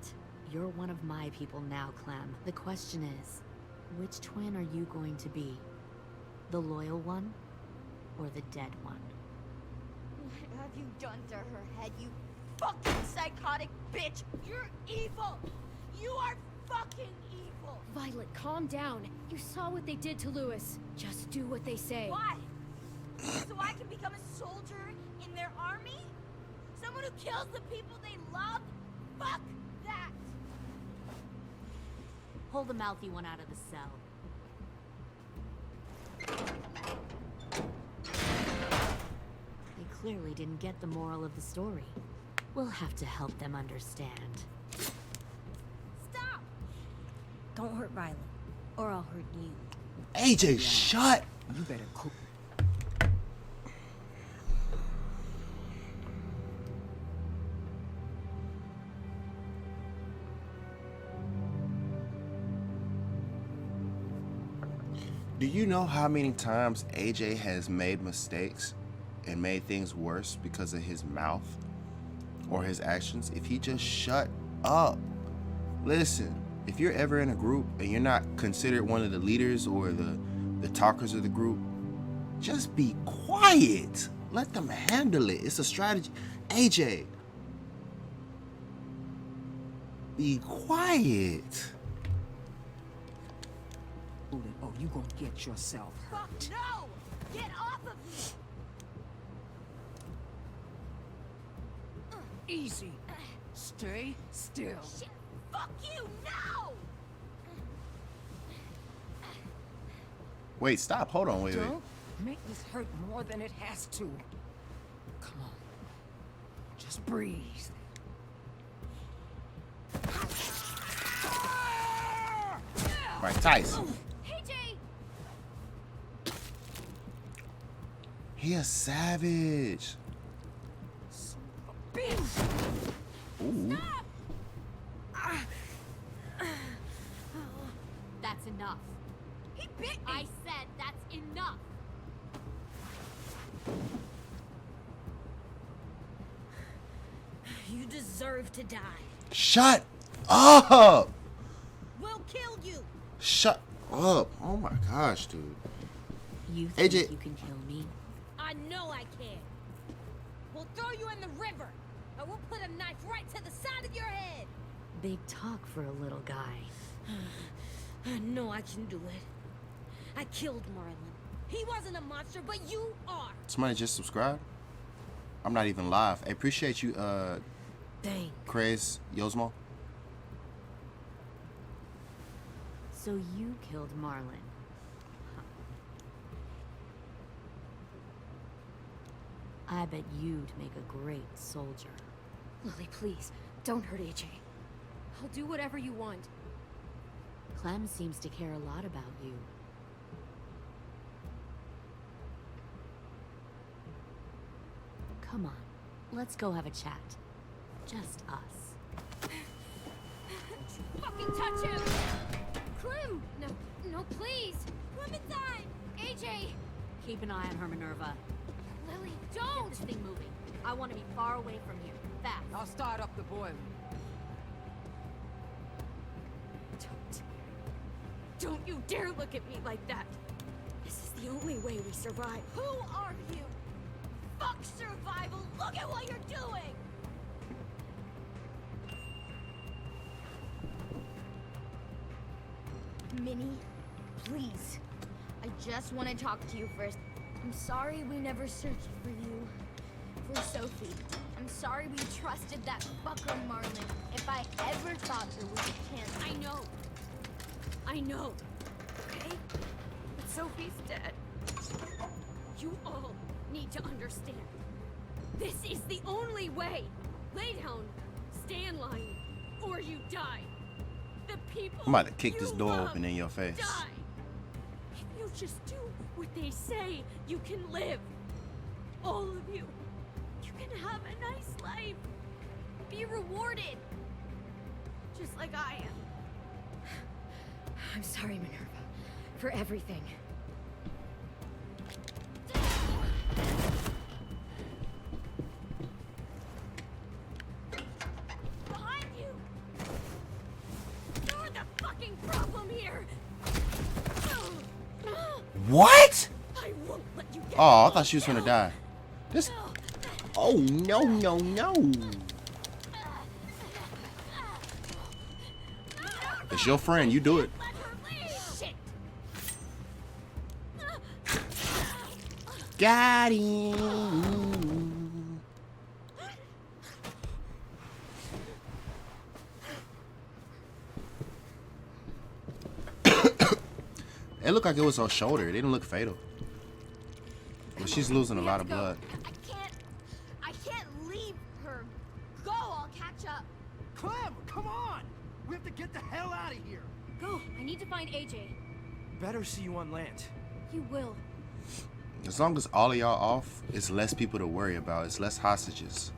H: you're one of my people now, Clem. The question is, which twin are you going to be? The loyal one, or the dead one?
E: What have you done to her head, you fucking psychotic bitch? You're evil! You are fucking evil!
D: Violet, calm down. You saw what they did to Lewis. Just do what they say.
E: Why? So I can become a soldier in their army? Someone who kills the people they love? Fuck that!
H: Pull the mouthy one out of the cell. They clearly didn't get the moral of the story. We'll have to help them understand.
E: Stop!
B: Don't hurt Violet, or I'll hurt you.
J: AJ, shut!
I: You better cook.
A: Do you know how many times AJ has made mistakes and made things worse because of his mouth or his actions? If he just shut up. Listen, if you're ever in a group and you're not considered one of the leaders or the talkers of the group, just be quiet. Let them handle it. It's a strategy. AJ, be quiet.
M: Oh, you gonna get yourself hurt.
E: Fuck no! Get off of me!
M: Easy. Stay still.
E: Shit! Fuck you! No!
A: Wait, stop. Hold on. Wait.
M: Don't make this hurt more than it has to. Come on. Just breathe.
A: Right, Tyson.
E: Hey, Jay!
A: He a savage. Ooh.
H: That's enough.
E: He bit me!
H: I said that's enough.
B: You deserve to die.
A: Shut up.
B: We'll kill you.
A: Shut up. Oh my gosh, dude.
H: You think
A: AJ.
H: you can kill me?
B: I know I can. We'll throw you in the river, and we'll put a knife right to the side of your head.
H: Big talk for a little guy.
B: I know I can do it. I killed Marlon. He wasn't a monster, but you are.
A: Somebody just subscribed. I'm not even live. I appreciate you,
B: Dang.
A: Craze Yosmo.
H: So you killed Marlon. Huh. I bet you'd make a great soldier.
D: Lily, please, don't hurt AJ. I'll do whatever you want.
B: Clem seems to care a lot about you. Come on, let's go have a chat. Just us.
D: Fucking touch him! Clem! No, no, please! Clementine! AJ!
B: Keep an eye on her, Minerva.
D: Lily, don't!
B: Get this thing moving. I want to be far away from here. Fast.
M: I'll start up the boiler.
D: Don't you dare look at me like that! This is the only way we survive. Who are you? Fuck survival! Look at what you're doing!
E: Minnie, please. I just want to talk to you first. I'm sorry we never searched for you. For Sophie. I'm sorry we trusted that fucker Marlin. If I ever thought there was a chance.
D: I know. Okay? But Sophie's dead. You all need to understand. This is the only way. Lay down, stay in line, or you die. The people
A: I'm about to kick this
D: you
A: door
D: love
A: open in your face.
D: die. If you just do what they say, you can live. All of you. You can have a nice life. Be rewarded. Just like I am. I'm sorry, Minerva, for everything. Behind you! You're the fucking problem here!
A: What?
D: I won't let you get
A: Oh, I thought she was gonna die. This. Oh no no no! It's your friend. You do it. Got him. It looked like it was her shoulder. It didn't look fatal. But she's losing a lot of blood.
E: I can't leave her. Go, I'll catch up.
L: Clem, come on! We have to get the hell out of here.
D: Go, I need to find AJ.
L: Better see you on land.
D: You will.
A: As long as all of y'all off, it's less people to worry about. It's less hostages.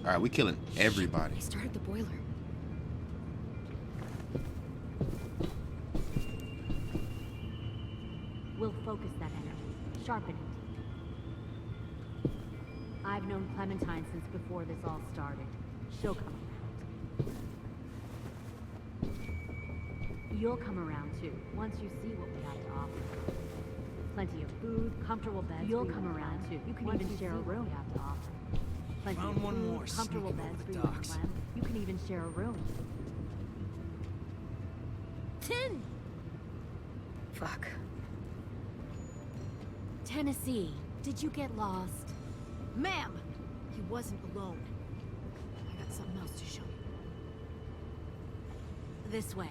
A: All right, we killing everybody.
D: I started the boiler.
B: We'll focus that energy, sharpen it. I've known Clementine since before this all started. She'll come around. You'll come around too, once you see what we have to offer. Plenty of food, comfortable beds. You'll come around too. You can even share a room we have to offer. Plenty
L: Found
B: of
L: one
B: food,
L: more
B: comfortable
L: sneaking
B: beds
L: over
B: for
L: the
B: you
L: docks.
B: and Clem. You can even share a room.
D: 10!
B: Fuck. Tennessee, did you get lost?
D: Ma'am! He wasn't alone. I got something else to show you.
B: This way.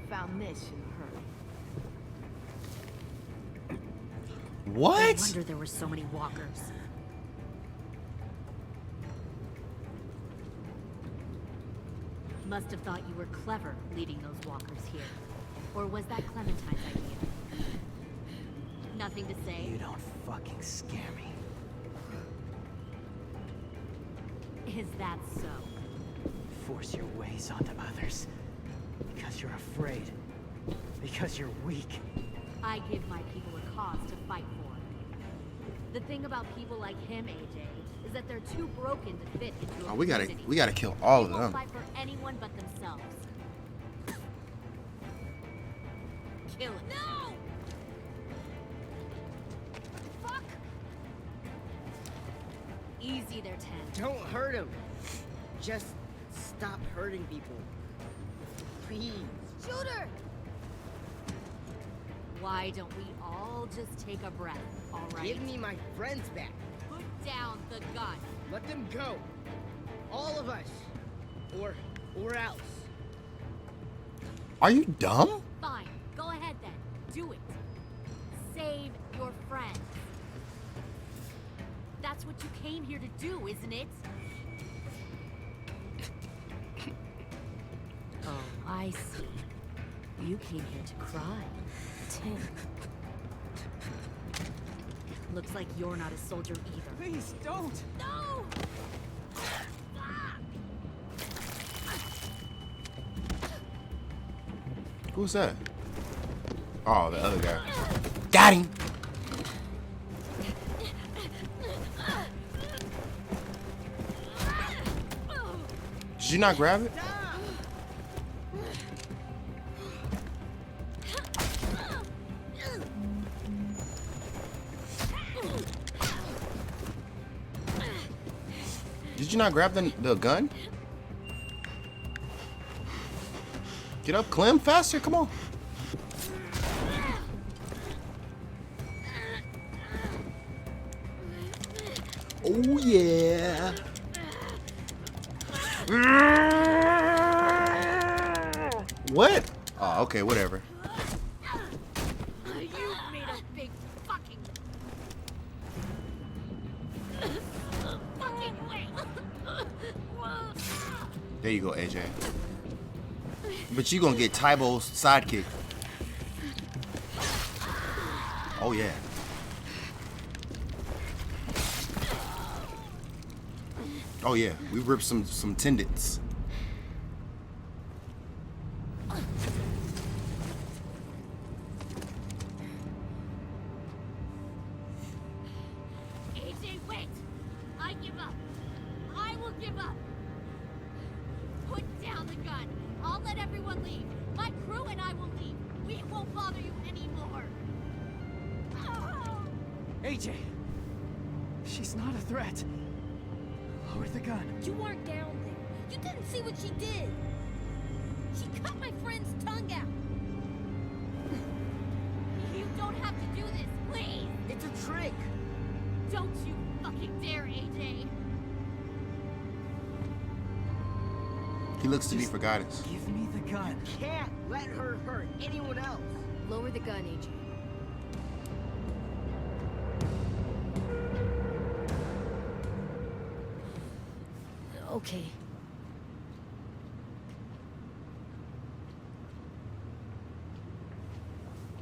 D: Found this in a hurry.
A: What?
B: No wonder there were so many walkers. Must have thought you were clever leading those walkers here. Or was that Clementine's idea? Nothing to say?
I: You don't fucking scare me.
B: Is that so?
I: Force your ways onto others. Because you're afraid. Because you're weak.
B: I give my people a cause to fight for. The thing about people like him, AJ, is that they're too broken to fit into a
A: Oh, we
B: community.
A: gotta kill all of
B: They won't
A: them.
B: fight for anyone but themselves. Kill it.
D: No! Fuck!
B: Easy there, 10.
K: Don't hurt him. Just stop hurting people. Please.
E: Shoot her!
B: Why don't we all just take a breath, all right?
K: Give me my friends back.
B: Put down the gun.
K: Let them go. All of us. Or else.
A: Are you dumb?
B: Fine, go ahead then. Do it. Save your friends. That's what you came here to do, isn't it? Oh, I see. You came here to cry.
C: Tim.
B: Looks like you're not a soldier either.
I: Please, don't!
B: No!
A: Who's that? Oh, the other guy. Got him! Did you not grab it? Did you not grab the gun? Get up, Clem, faster, come on. Oh yeah. What? Oh, okay, whatever.
B: You made a big fucking way.
A: There you go, AJ. But you gonna get Tybo's sidekick. Oh yeah. Oh yeah, we ripped some tendons.
B: AJ, wait! I give up. I will give up. Put down the gun. I'll let everyone leave. My crew and I will leave. We won't bother you anymore.
I: AJ! She's not a threat. Lower the gun.
G: You weren't down there. You didn't see what she did. She cut my friend's tongue out.
B: You don't have to do this, please.
K: It's a trick.
B: Don't you fucking dare, AJ.
A: He looks to be for guidance.
I: Give me the gun.
K: Can't let her hurt anyone else.
D: Lower the gun, AJ.
C: Okay.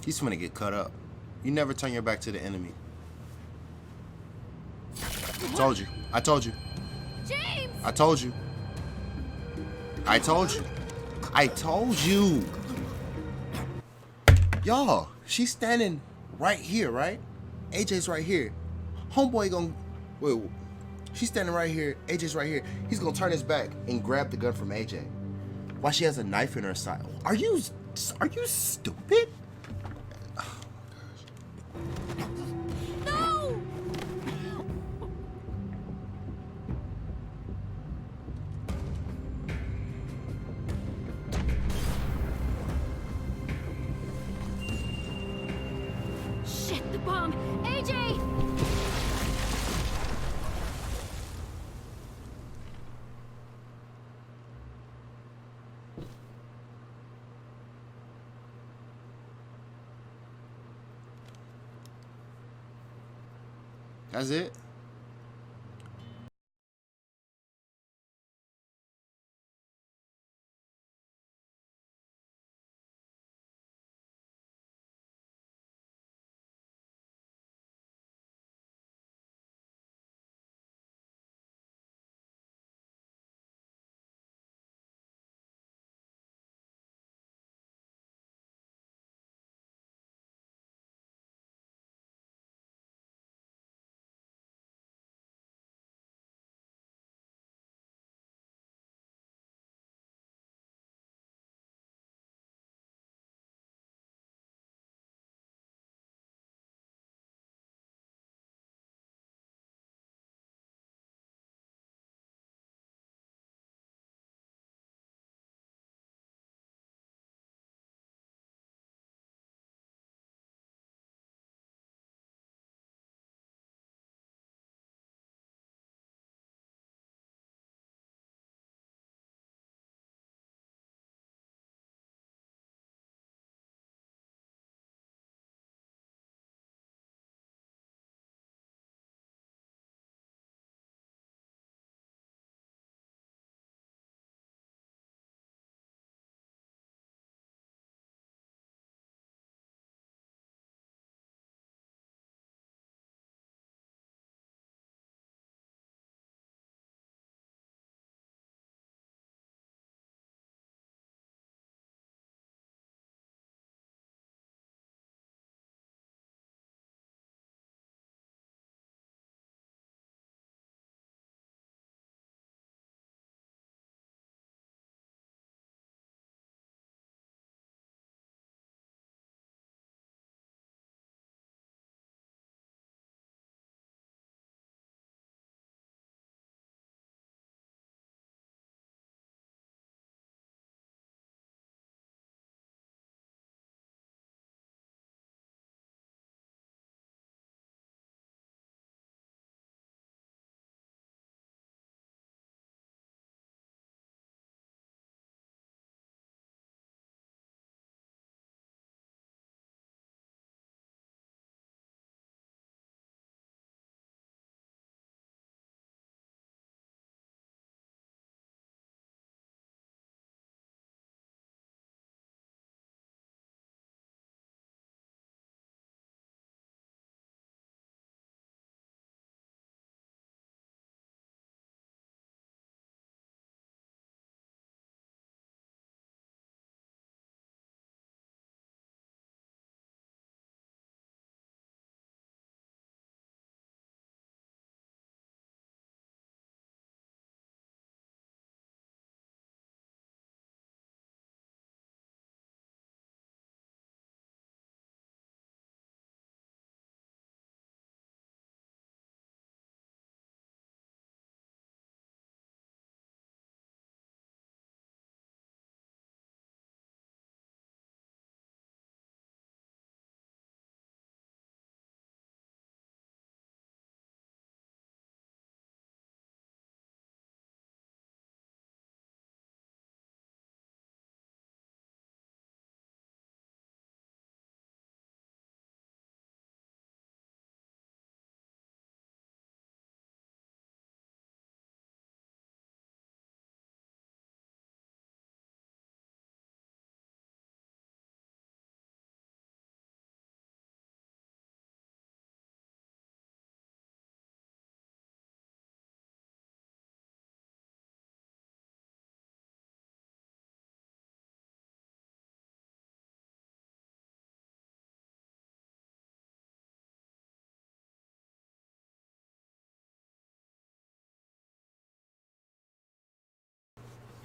A: He's finna get cut up. You never turn your back to the enemy. I told you. I told you.
B: James!
A: I told you. I told you. I told you. Y'all, she's standing right here, right? AJ's right here. Homeboy gonna... Wait, she's standing right here. AJ's right here. He's gonna turn his back and grab the gun from AJ. While she has a knife in her side. Are you stupid?
B: No! Shit, the bomb! AJ!
A: That's it?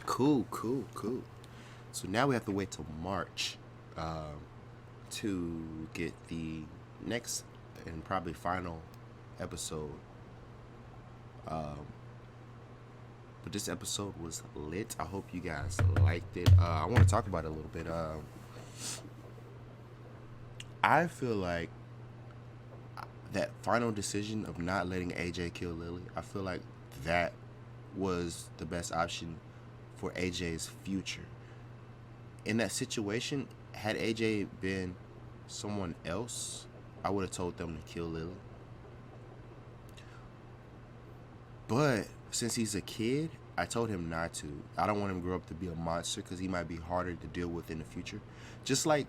A: Cool. So now we have to wait till March to get the next and probably final episode. But this episode was lit. I hope you guys liked it. I want to talk about it a little bit. I feel like that final decision of not letting AJ kill Lily, I feel like that was the best option for AJ's future. In that situation, had AJ been someone else, I would have told them to kill Lily. But since he's a kid, I told him not to. I don't want him to grow up to be a monster because he might be harder to deal with in the future. Just like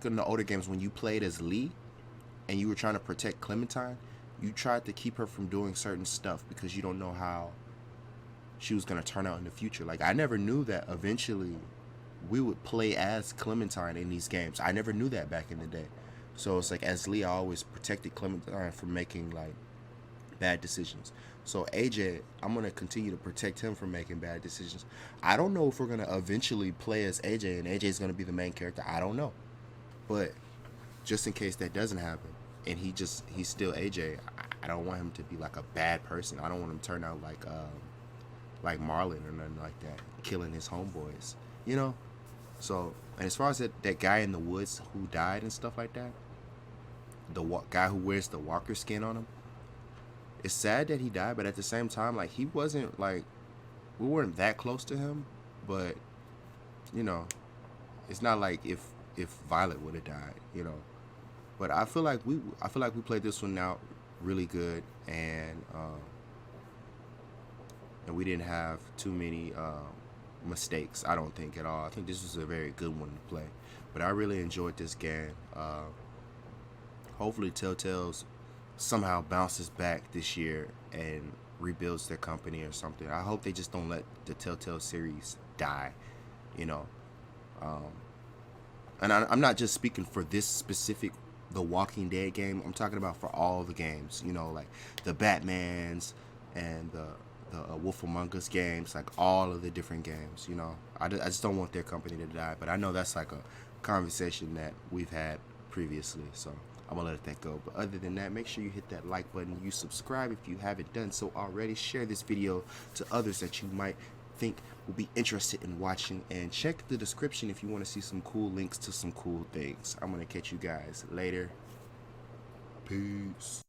A: in the older games when you played as Lee and you were trying to protect Clementine, you tried to keep her from doing certain stuff because you don't know how she was going to turn out in the future. Like, I never knew that eventually we would play as Clementine in these games. I never knew that back in the day. So it's like, as Lee, I always protected Clementine from making like bad decisions. So AJ, I'm going to continue to protect him from making bad decisions. I don't know if we're going to eventually play as AJ and AJ is going to be the main character. I don't know. But just in case that doesn't happen and he's still AJ, I don't want him to be like a bad person. I don't want him to turn out like Marlon or nothing like that, killing his homeboys, you know? So, and as far as that guy in the woods who died and stuff like that, the guy who wears the walker skin on him, it's sad that he died, but at the same time, like, he wasn't like, we weren't that close to him, but, you know, it's not like if Violet would have died, you know. But I feel like we played this one out really good, and we didn't have too many mistakes, I don't think, at all. I think this was a very good one to play. But I really enjoyed this game. Hopefully Telltale's somehow bounces back this year and rebuilds their company or something. I hope they just don't let the Telltale series die, you know. And I'm not just speaking for this specific The Walking Dead game. I'm talking about for all the games, you know, like the Batmans and the Wolf Among Us games, like all of the different games, you know. I just don't want their company to die, but I know that's like a conversation that we've had previously, so I'm gonna let that go. But other than that, make sure you hit that like button, you subscribe if you haven't done so already, share this video to others that you might think will be interested in watching, and check the description if you want to see some cool links to some cool things. I'm gonna catch you guys later. Peace.